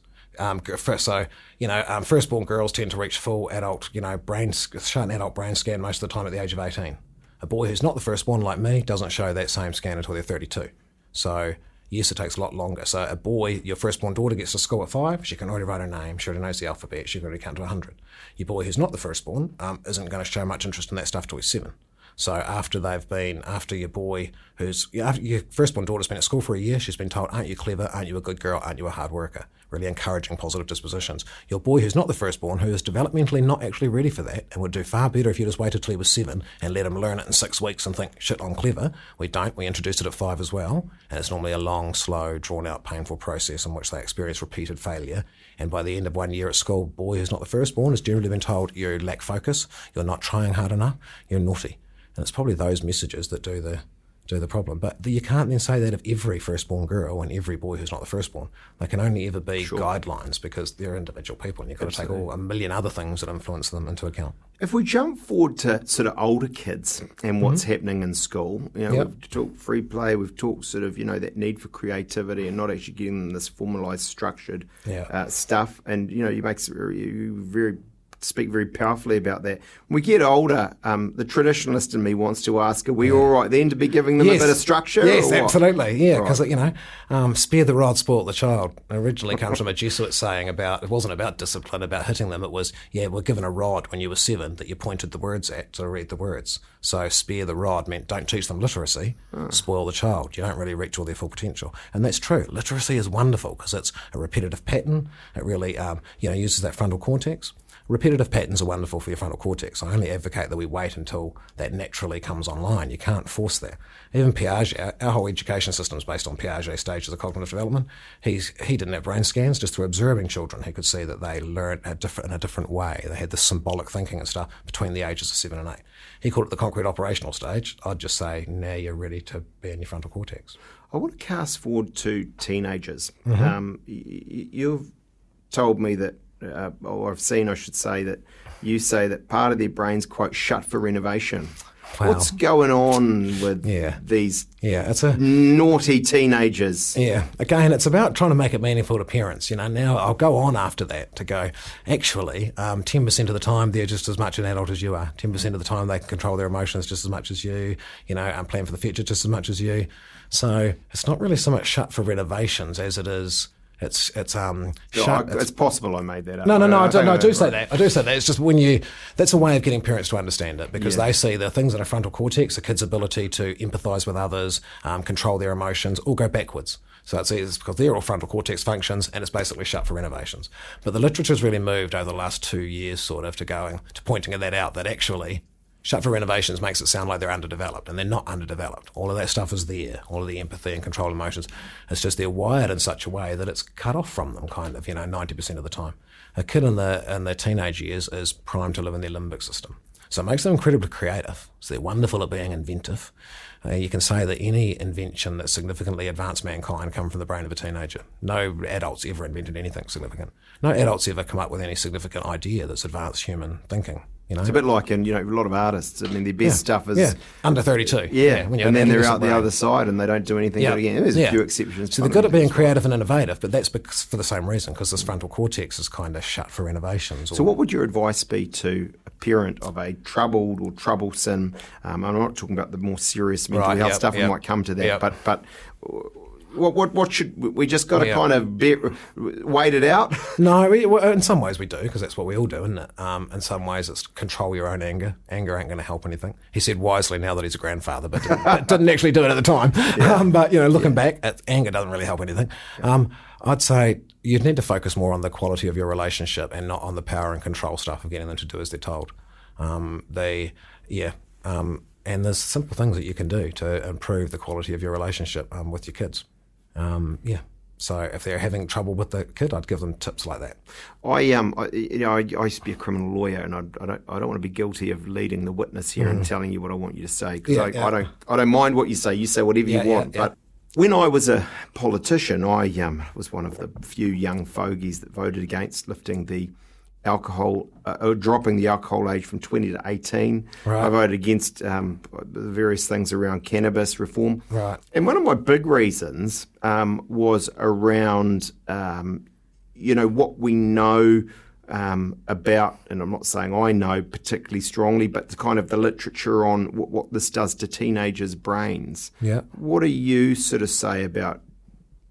Firstborn girls tend to reach full adult, show an adult brain scan most of the time at the age of 18. A boy who's not the firstborn, like me, doesn't show that same scan until they're 32. So yes, it takes a lot longer. So a boy, your firstborn daughter gets to school at 5, she can already write her name, she already knows the alphabet, she can already count to 100. Your boy who's not the firstborn isn't going to show much interest in that stuff till he's 7. So after your boy after your firstborn daughter's been at school for a year, she's been told, aren't you clever, aren't you a good girl, aren't you a hard worker? Really encouraging positive dispositions. Your boy who's not the firstborn, who is developmentally not actually ready for that and would do far better if you just waited till he was 7 and let him learn it in 6 weeks and think, shit, I'm clever. We don't. We introduce it at 5 as well. And it's normally a long, slow, drawn-out, painful process in which they experience repeated failure. And by the end of 1 year at school, boy who's not the firstborn has generally been told, you lack focus, you're not trying hard enough, you're naughty. And it's probably those messages that do the problem. But you can't then say that of every firstborn girl and every boy who's not the firstborn. They can only ever be guidelines, because they're individual people, and you've got to take a million other things that influence them into account. If we jump forward to sort of older kids and what's happening in school, we've talked free play, we've talked sort of, that need for creativity and not actually getting them this formalised, structured stuff. And, you speak very powerfully about that. When we get older, the traditionalist in me wants to ask, are we all right then to be giving them a bit of structure? Yes, absolutely. Yeah, because, spare the rod, spoil the child. Originally comes from a Jesuit saying it wasn't about discipline, about hitting them. It was, we're given a rod when you were 7 that you pointed the words at to read the words. So spare the rod meant don't teach them literacy, spoil the child. You don't really reach all their full potential. And that's true. Literacy is wonderful because it's a repetitive pattern. It really, uses that frontal cortex. Repetitive patterns are wonderful for your frontal cortex. I only advocate that we wait until that naturally comes online. You can't force that. Even Piaget, our whole education system is based on Piaget's stages of cognitive development. He didn't have brain scans. Just through observing children, he could see that they learned in a different way. They had this symbolic thinking and stuff between the ages of 7 and 8. He called it the concrete operational stage. I'd just say, now you're ready to be in your frontal cortex. I want to cast forward to teenagers. You've told me that, or I've seen, I should say, that you say that part of their brain's, quote, shut for renovation. Wow. What's going on with these naughty teenagers? Yeah, again, it's about trying to make it meaningful to parents. Now I'll go on after that to go, actually, 10% of the time they're just as much an adult as you are. 10% of the time they can control their emotions just as much as you, and plan for the future just as much as you. So it's not really so much shut for renovations as it is It's It's possible I made that up. No, I do say that. It's just that's a way of getting parents to understand it, because they see the things in a frontal cortex, a kid's ability to empathise with others, control their emotions, all go backwards. So it's because they're all frontal cortex functions, and it's basically shut for renovations. But the literature's really moved over the last 2 years sort of to pointing that out, that actually shut for renovations makes it sound like they're underdeveloped, and they're not underdeveloped. All of that stuff is there, all of the empathy and control emotions. It's just they're wired in such a way that it's cut off from them, kind of, 90% of the time. A kid in their teenage years is primed to live in their limbic system. So it makes them incredibly creative. So they're wonderful at being inventive. You can say that any invention that significantly advanced mankind come from the brain of a teenager. No adults ever invented anything significant. No adults ever come up with any significant idea that's advanced human thinking. It's a bit like in a lot of artists. I mean, their best stuff is under 32. And then they're out the other side and they don't do anything. But again, there's a few exceptions. So they're good at being creative and innovative, but that's for the same reason, because this frontal cortex is kind of shut for renovations. So what would your advice be to a parent of a troubled or troublesome? I'm not talking about the more serious mental health stuff. We might come to that, but. What should we just got to kind of wait it out? No, in some ways we do, because that's what we all do, isn't it? In some ways it's control your own anger. Anger ain't going to help anything. He said wisely now that he's a grandfather, but didn't actually do it at the time. But looking back, anger doesn't really help anything. I'd say you'd need to focus more on the quality of your relationship and not on the power and control stuff of getting them to do as they're told. And there's simple things that you can do to improve the quality of your relationship with your kids. So if they're having trouble with the kid, I'd give them tips like that. I used to be a criminal lawyer, and I don't want to be guilty of leading the witness here and telling you what I want you to say, because I don't mind what you say. You say whatever you want. But when I was a politician, I was one of the few young fogies that voted against lifting the alcohol, dropping the alcohol age from 20 to 18. Right. I voted against the various things around cannabis reform. Right. And one of my big reasons was around, what we know about, and I'm not saying I know particularly strongly, but kind of the literature on what this does to teenagers' brains. Yeah. What do you sort of say about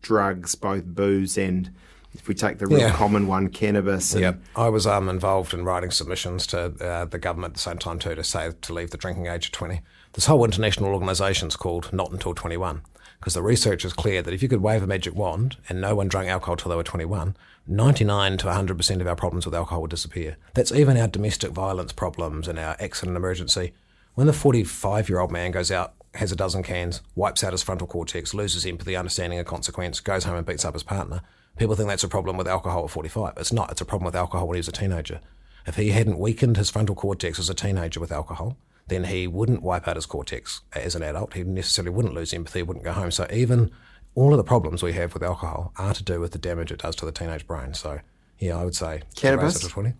drugs, both booze and, if we take the real common one, cannabis? I was involved in writing submissions to the government at the same time too, to say to leave the drinking age at 20. This whole international organisation's called Not Until 21, because the research is clear that if you could wave a magic wand and no one drank alcohol till they were 21, 99 to 100% of our problems with alcohol would disappear. That's even our domestic violence problems and our accident emergency. When the 45-year-old man goes out, has a dozen cans, wipes out his frontal cortex, loses empathy, understanding of consequence, goes home and beats up his partner, people think that's a problem with alcohol at 45. It's not. It's a problem with alcohol when he was a teenager. If he hadn't weakened his frontal cortex as a teenager with alcohol, then he wouldn't wipe out his cortex as an adult. He necessarily wouldn't lose empathy, wouldn't go home. So even all of the problems we have with alcohol are to do with the damage it does to the teenage brain. So, I would say cannabis. To 20.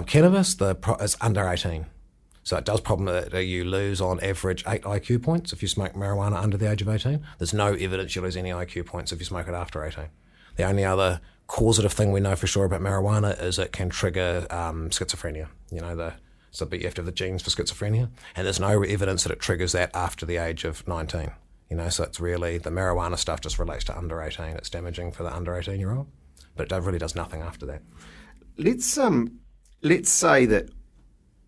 Cannabis is under 18. So it does problem that you lose on average 8 IQ points if you smoke marijuana under the age of 18. There's no evidence you lose any IQ points if you smoke it after 18. The only other causative thing we know for sure about marijuana is it can trigger schizophrenia. So you have to have the genes for schizophrenia, and there's no evidence that it triggers that after the age of 19. So it's really the marijuana stuff just relates to under 18. It's damaging for the under 18-year-old, but it really does nothing after that. Let's say that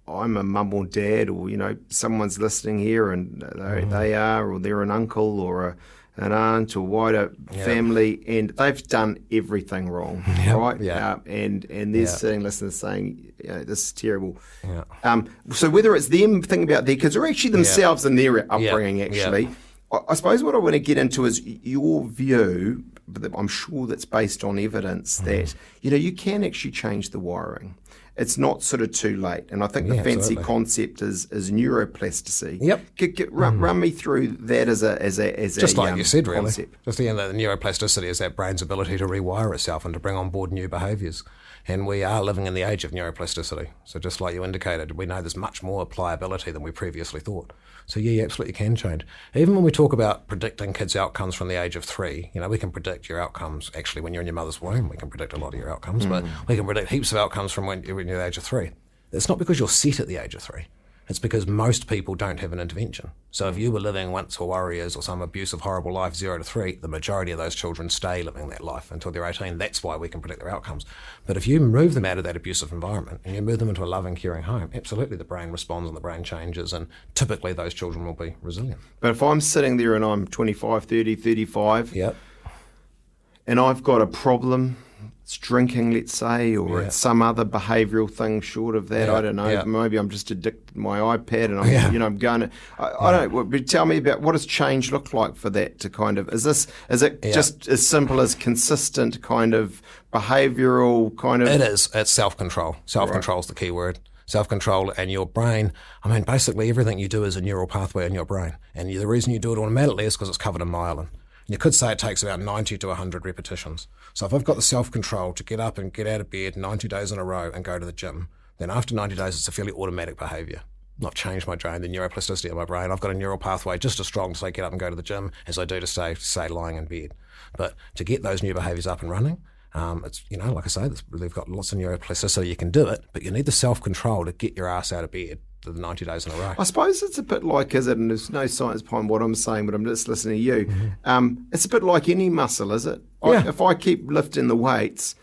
I'm a mum or dad, or someone's listening here, and they are, or they're an uncle or an aunt or wider family, and they've done everything wrong, right? Yeah. And they're sitting listening saying, this is terrible. Yeah. So whether it's them thinking about their kids or actually themselves and their upbringing, actually, I suppose what I want to get into is your view, but I'm sure that's based on evidence that, you can actually change the wiring. It's not sort of too late. And I think the fancy concept is neuroplasticity. Yep. Run me through that as a just like you said, really. Concept. Just the neuroplasticity is that brain's ability to rewire itself and to bring on board new behaviours. And we are living in the age of neuroplasticity. So just like you indicated, we know there's much more pliability than we previously thought. So you absolutely can change. Even when we talk about predicting kids' outcomes from the age of 3, we can predict your outcomes actually when you're in your mother's womb. We can predict a lot of your outcomes, but we can predict heaps of outcomes from when you're at the age of 3. It's not because you're set at the age of 3. It's because most people don't have an intervention. So if you were living once for Warriors or some abusive, horrible life, 0 to 3, the majority of those children stay living that life until they're 18. That's why we can predict their outcomes. But if you move them out of that abusive environment and you move them into a loving, caring home, absolutely the brain responds and the brain changes, and typically those children will be resilient. But if I'm sitting there and I'm 25, 30, 35, Yep. and I've got a problem, it's drinking, let's say, or it's some other behavioural thing short of that. I don't know. Maybe I'm just addicted to my iPad, and I'm going to. I don't know. But tell me about what does change look like for that to kind of. Is it just as simple as consistent kind of behavioural kind of? It is. It's self-control. Self-control is the key word. Self-control, and your brain, I mean, basically everything you do is a neural pathway in your brain, and the reason you do it automatically is because it's covered in myelin. You could say it takes about 90 to 100 repetitions. So if I've got the self-control to get up and get out of bed 90 days in a row and go to the gym, then after 90 days it's a fairly automatic behaviour. I've changed my brain, the neuroplasticity of my brain. I've got a neural pathway just as strong to say get up and go to the gym as I do to say lying in bed. But to get those new behaviours up and running, it's, like I say, they've got lots of neuroplasticity. You can do it, but you need the self-control to get your ass out of bed the 90 days in a row. I suppose it's a bit like, and there's no science behind what I'm saying, but I'm just listening to you. Mm-hmm. It's a bit like any muscle, is it? If I keep lifting the weights,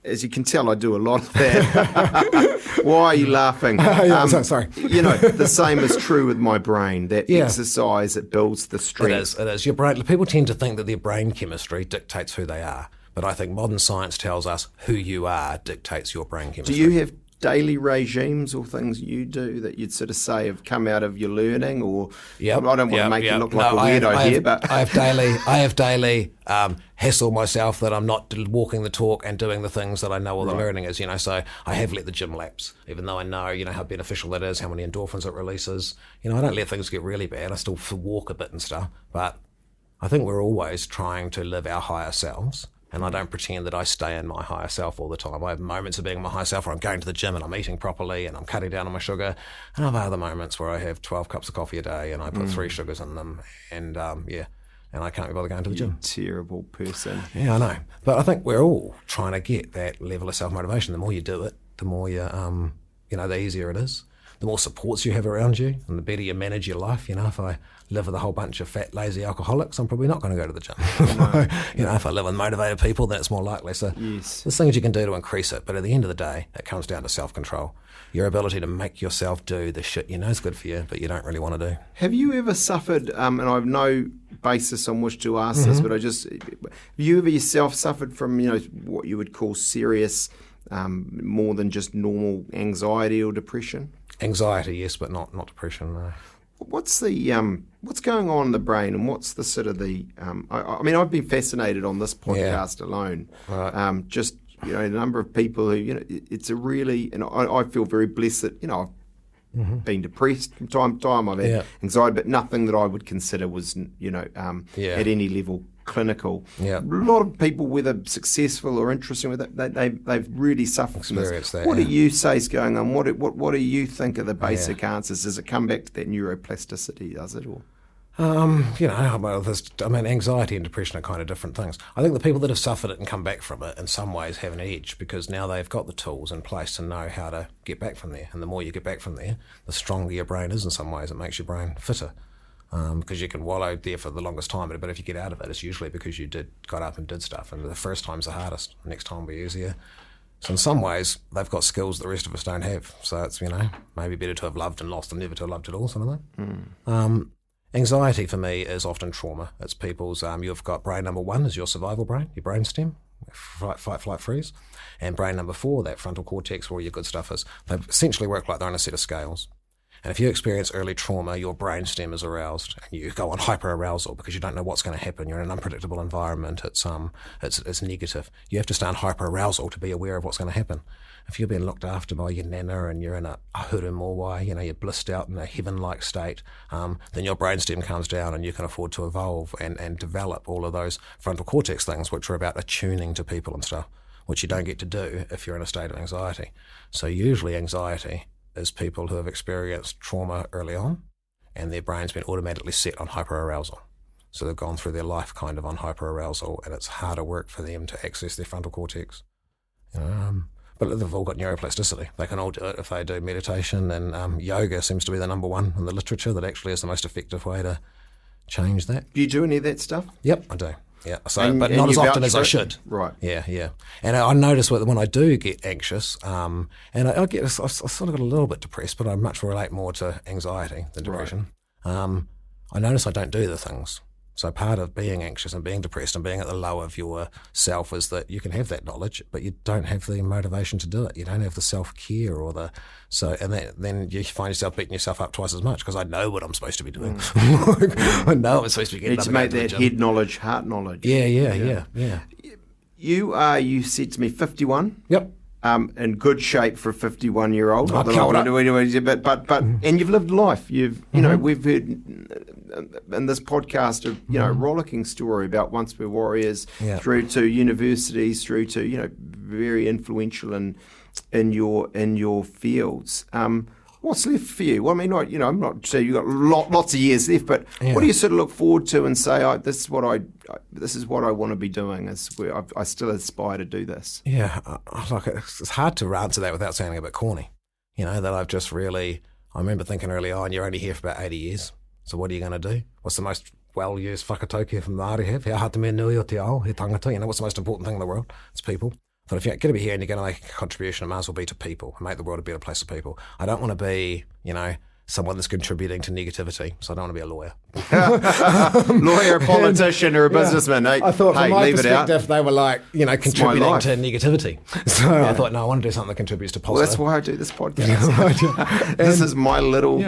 as you can tell, I do a lot of that. Why are you laughing? Sorry. The same is true with my brain. That exercise, it builds the strength. It is. Your brain. People tend to think that their brain chemistry dictates who they are, but I think modern science tells us who you are dictates your brain chemistry. Do you have daily regimes or things you do that you'd sort of say have come out of your learning, or I don't want to make you look like a weirdo here, but I have daily hassle myself that I'm not walking the talk and doing the things that I know all the learning is. So I have let the gym lapse, even though I know how beneficial that is, how many endorphins it releases. I don't let things get really bad. I still walk a bit and stuff, but I think we're always trying to live our higher selves. And I don't pretend that I stay in my higher self all the time. I have moments of being in my higher self where I'm going to the gym and I'm eating properly and I'm cutting down on my sugar. And I have other moments where I have 12 cups of coffee a day and I put 3 sugars in them. And and I can't be bothered going to the gym. Terrible person. Yeah, I know. But I think we're all trying to get that level of self-motivation. The more you do it, the more you, the easier it is. The more supports you have around you and the better you manage your life. If I live with a whole bunch of fat, lazy alcoholics, I'm probably not going to go to the gym. If I live with motivated people, then it's more likely. So there's things you can do to increase it. But at the end of the day, it comes down to self-control. Your ability to make yourself do the shit you know is good for you, but you don't really want to do. Have you ever suffered, and I have no basis on which to ask this, but have you ever yourself suffered from, what you would call serious, more than just normal anxiety or depression? Anxiety, yes, but not depression, no. What's going on in the brain, and what's the sort of the? I've been fascinated on this podcast alone. Right. Just the number of people who it's a really, and I feel very blessed that I've been depressed from time to time. I've had anxiety, but nothing that I would consider was at any level clinical. Yeah. A lot of people, whether successful or interested with it, they've really suffered from this. What do you say is going on? What do you think are the basic answers? Does it come back to that neuroplasticity, does it? Or? Anxiety and depression are kind of different things. I think the people that have suffered it and come back from it in some ways have an edge because now they've got the tools in place to know how to get back from there. And the more you get back from there, the stronger your brain is in some ways. It makes your brain fitter. Because you can wallow there for the longest time, but if you get out of it, it's usually because you got up and did stuff, and the first time's the hardest, the next time will be easier. So in some ways, they've got skills that the rest of us don't have. So it's, maybe better to have loved and lost than never to have loved at all, something like that. Anxiety for me is often trauma. It's people's, you've got brain number 1 is your survival brain, your brainstem, fight, flight, freeze. And brain number 4, that frontal cortex where all your good stuff is. They essentially work like they're on a set of scales. And if you experience early trauma, your brainstem is aroused and you go on hyper-arousal because you don't know what's going to happen. You're in an unpredictable environment. It's negative. You have to stay on hyper-arousal to be aware of what's going to happen. If you're being looked after by your nana and you're in a huru mowai, you're blissed out in a heaven-like state, then your brainstem comes down and you can afford to evolve and develop all of those frontal cortex things which are about attuning to people and stuff, which you don't get to do if you're in a state of anxiety. So usually anxiety is people who have experienced trauma early on and their brain's been automatically set on hyperarousal. So they've gone through their life kind of on hyperarousal and it's harder work for them to access their frontal cortex. But they've all got neuroplasticity. They can all do it if they do meditation, and yoga seems to be the number one in the literature that actually is the most effective way to change that. Do you do any of that stuff? Yep, I do. Yeah, so but not as often as I should. Right. Yeah. And I notice when I do get anxious, and I've sort of got a little bit depressed, but I much relate more to anxiety than depression. Right. I notice I don't do the things. So part of being anxious and being depressed and being at the low of yourself is that you can have that knowledge, but you don't have the motivation to do it. You don't have the self-care then you find yourself beating yourself up twice as much because I know what I'm supposed to be doing. I know I'm supposed to be getting up. You need to make that head knowledge, heart knowledge. Yeah. You said to me 51. Yep. In good shape for a 51-year-old. But and you've lived life. You know, we've heard in this podcast of rollicking story about once we're warriors through to universities, through to very influential in your fields. What's left for you? Well, I mean, I'm not sure you've got lots of years left, but what do you sort of look forward to and say, this is what I want to be doing. I still aspire to do this. Yeah, it's hard to answer that without sounding a bit corny. That I've just really, I remember thinking early on, you're only here for about 80 years. So what are you going to do? What's the most well-used whakatauki from the Māori have? He ahata me nui o te ao, he tangata. What's the most important thing in the world? It's people. But if you're going to be here and you're going to make a contribution, it might as well be to people and make the world a better place for people. I don't want to be, someone that's contributing to negativity, so I don't want to be a lawyer. Lawyer, a politician, or a businessman. I thought from my perspective, they were contributing to negativity. So I thought, no, I want to do something that contributes to positive. Well, that's why I do this podcast. This is my little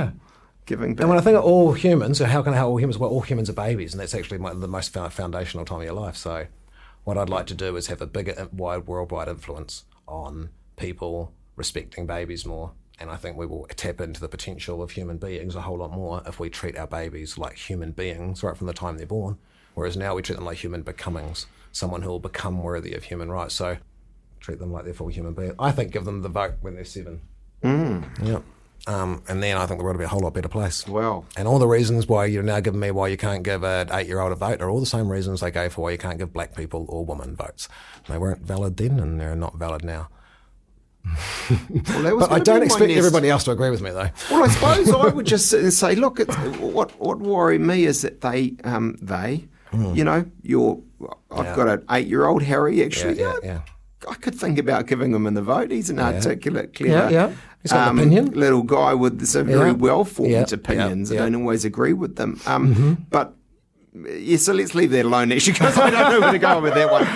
giving back. And when I think of all humans, so how can I help all humans? Well, all humans are babies, and that's actually the most foundational time of your life. So what I'd like to do is have a bigger, worldwide influence on people respecting babies more. And I think we will tap into the potential of human beings a whole lot more if we treat our babies like human beings right from the time they're born. Whereas now we treat them like human becomings, someone who will become worthy of human rights. So treat them like they're full human beings. I think give them the vote when they're 7. Yeah. And then I think the world will be a whole lot better place. Wow. And all the reasons why you're now giving me why you can't give an 8-year-old a vote are all the same reasons they gave for why you can't give black people or women votes. They weren't valid then and they're not valid now. But I don't expect everybody else to agree with me, though. Well, I suppose I would just sit and say, look, what worry me is that I've got an 8-year-old, Harry, actually. I could think about giving him in the vote. He's an articulate, clever, he's got an opinion. Little guy with some very well-formed opinions. I don't always agree with them. But so let's leave that alone, actually, because I don't know where to go with that one.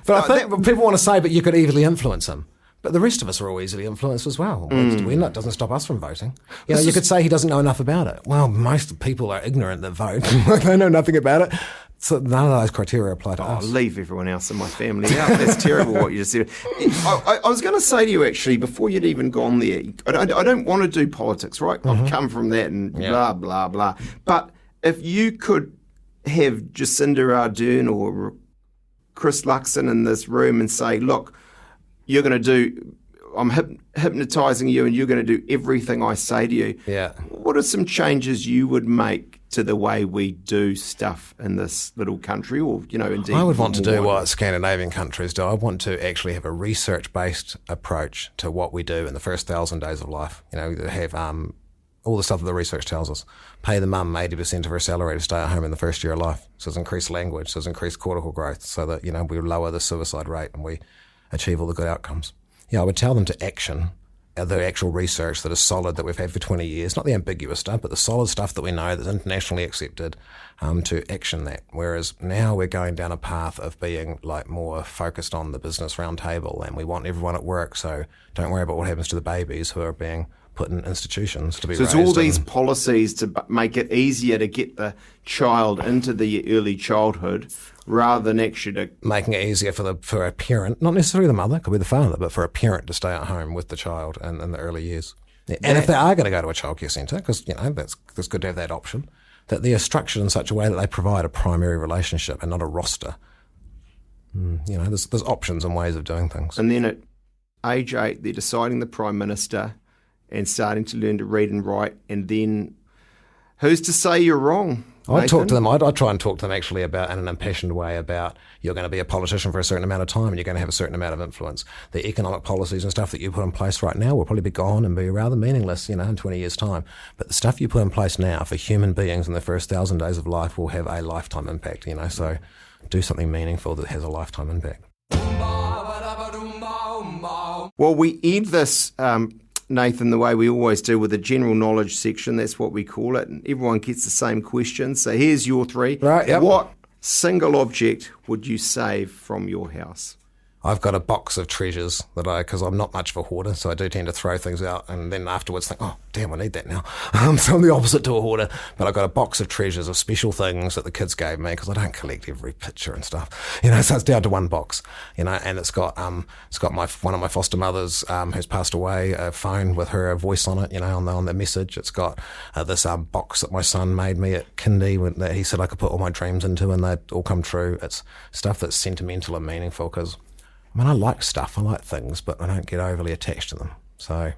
But I think people want to say, but you could easily influence him. But the rest of us are all easily influenced as well. It doesn't stop us from voting. You could say he doesn't know enough about it. Well, most people are ignorant that vote. They know nothing about it. So none of those criteria apply to us. Leave everyone else in my family out. That's terrible what you just said. I was going to say to you, actually, before you'd even gone there, I don't want to do politics, right? I've come from that and blah, blah, blah. But if you could have Jacinda Ardern or Chris Luxon in this room and say, look, you're going to do, I'm hypnotising you and you're going to do everything I say to you. Yeah. What are some changes you would make to the way we do stuff in this little country or, indeed? I would want to do what Scandinavian countries do. I want to actually have a research-based approach to what we do in the first 1,000 days of life. Have all the stuff that the research tells us. Pay the mum 80% of her salary to stay at home in the first year of life. So it's increased language, so it's increased cortical growth so that, we lower the suicide rate and we achieve all the good outcomes. I would tell them to action the actual research that is solid that we've had for 20 years, not the ambiguous stuff, but the solid stuff that we know that's internationally accepted, to action that. Whereas now we're going down a path of being more focused on the business round table and we want everyone at work, so don't worry about what happens to the babies who are being put in institutions to be raised. So it's all these policies to make it easier to get the child into the early childhood rather than actually making it easier for a parent, not necessarily the mother, could be the father, but for a parent to stay at home with the child in the early years. And if they are going to go to a childcare centre, because that's good to have that option, that they are structured in such a way that they provide a primary relationship and not a roster. There's options and ways of doing things. And then at age 8, they're deciding the Prime Minister and starting to learn to read and write, and then who's to say you're wrong? I'd talk to them. I'd try and talk to them actually about, in an impassioned way, about you're going to be a politician for a certain amount of time and you're going to have a certain amount of influence. The economic policies and stuff that you put in place right now will probably be gone and be rather meaningless, in 20 years' time. But the stuff you put in place now for human beings in the first 1,000 days of life will have a lifetime impact, So do something meaningful that has a lifetime impact. Well, we end this, Nathan, the way we always do, with a general knowledge section. That's what we call it. And everyone gets the same question. So here's your three. Right, yep. What single object would you save from your house? I've got a box of treasures because I'm not much of a hoarder, so I do tend to throw things out and then afterwards think, oh, damn, I need that now. So I'm the opposite to a hoarder, but I've got a box of treasures of special things that the kids gave me because I don't collect every picture and stuff, so it's down to one box, and it's got one of my foster mothers who's passed away, a phone with her voice on it, on the message. It's got this box that my son made me at kindy that he said I could put all my dreams into and they'd all come true. It's stuff that's sentimental and meaningful because I like stuff, I like things, but I don't get overly attached to them. So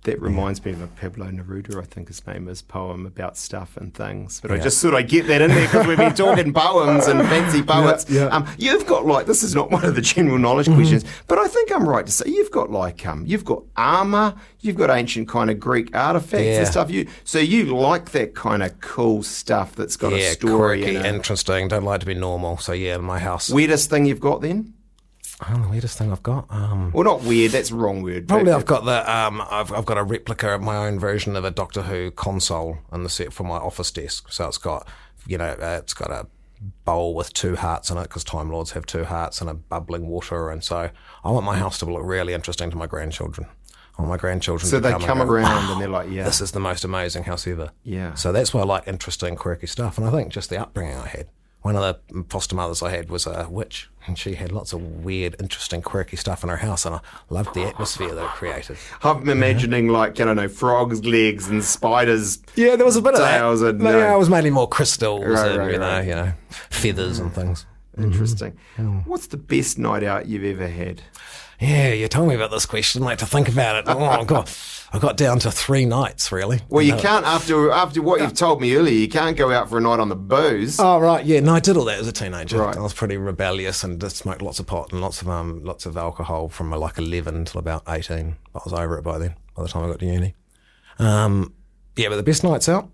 that reminds me of a Pablo Neruda, I think his name is, poem about stuff and things. But I just thought I'd get that in there because we've been talking poems and fancy poets. Yeah. You've got this is not one of the general knowledge questions, but I think I'm right to say you've got you've got armour, you've got ancient kind of Greek artefacts and stuff. So you like that kind of cool stuff that's got a story quirky, in it. Interesting, don't like to be normal. So my house. Weirdest thing you've got then? The weirdest thing I've got. Well, not weird. That's the wrong word. Probably I've got I've got a replica of my own version of a Doctor Who console in the set for my office desk. So it's got, it's got a bowl with 2 hearts in it because Time Lords have 2 hearts and a bubbling water. And so I want my house to look really interesting to my grandchildren. I want my grandchildren. So to they come around wow, and they're like, yeah, this is the most amazing house ever. Yeah. So that's why I like interesting, quirky stuff. And I think just the upbringing I had. One of the foster mothers I had was a witch, and she had lots of weird, interesting, quirky stuff in her house, and I loved the atmosphere that it created. I'm imagining frogs' legs and spiders. Yeah, there was a bit of that. And, it was mainly more crystals right. feathers and things. Interesting. What's the best night out you've ever had? Yeah, you told me about this question, to think about it. Oh, God. I got down to 3 nights, really. Well, you can't, after what you've told me earlier, you can't go out for a night on the booze. Oh, right, yeah. No, I did all that as a teenager. Right. I was pretty rebellious and just smoked lots of pot and lots of alcohol from 11 till about 18. I was over it by then, by the time I got to uni. But the best nights out,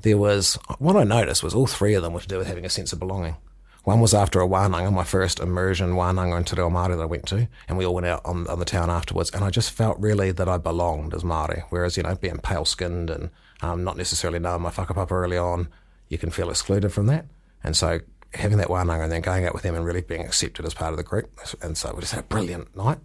what I noticed was all 3 of them were to do with having a sense of belonging. One was after a wānanga, my first immersion wānanga in Te Reo Māori that I went to, and we all went out on the town afterwards, and I just felt really that I belonged as Māori, whereas, being pale-skinned and not necessarily knowing my whakapapa early on, you can feel excluded from that. And so having that wānanga and then going out with them and really being accepted as part of the group, and so we just had a brilliant night,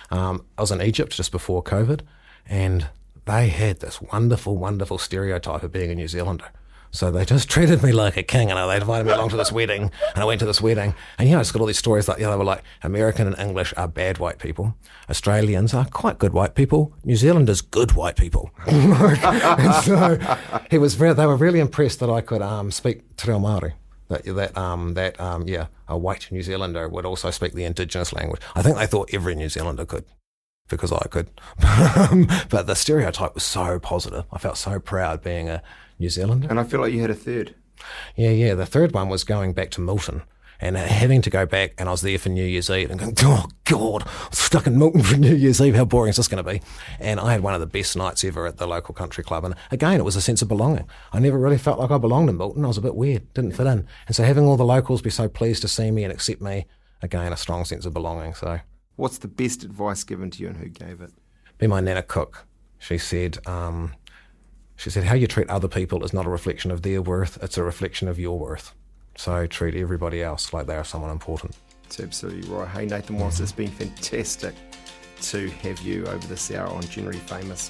I was in Egypt just before COVID, and they had this wonderful, wonderful stereotype of being a New Zealander. So they just treated me like a king, and they invited me along to this wedding, and I went to this wedding, and it's got all these stories they were like, American and English are bad white people, Australians are quite good white people, New Zealanders good white people. And so they were really impressed that I could speak Te Reo Māori. That a white New Zealander would also speak the indigenous language. I think they thought every New Zealander could, because I could. But the stereotype was so positive. I felt so proud being a New Zealander. And I feel like you had a third. Yeah. The third one was going back to Milton and having to go back, and I was there for New Year's Eve and going, oh, God, I'm stuck in Milton for New Year's Eve. How boring is this going to be? And I had one of the best nights ever at the local country club. And again, it was a sense of belonging. I never really felt like I belonged in Milton. I was a bit weird, didn't fit in. And so having all the locals be so pleased to see me and accept me, again, a strong sense of belonging. So, what's the best advice given to you and who gave it? Be my nana cook. She said, how you treat other people is not a reflection of their worth, it's a reflection of your worth. So treat everybody else like they are someone important. That's absolutely right. Hey, Nathan Wallis, it's been fantastic to have you over this hour on Generally Famous.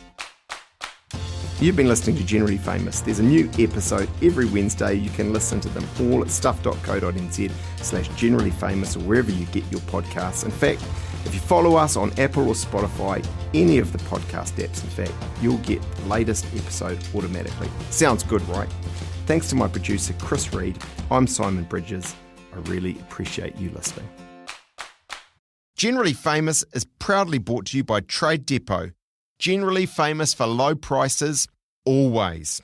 You've been listening to Generally Famous. There's a new episode every Wednesday. You can listen to them all at stuff.co.nz/generallyfamous or wherever you get your podcasts. In fact, if you follow us on Apple or Spotify, any of the podcast apps, in fact, you'll get the latest episode automatically. Sounds good, right? Thanks to my producer, Chris Reed. I'm Simon Bridges. I really appreciate you listening. Generally Famous is proudly brought to you by Trade Depot. Generally famous for low prices, always.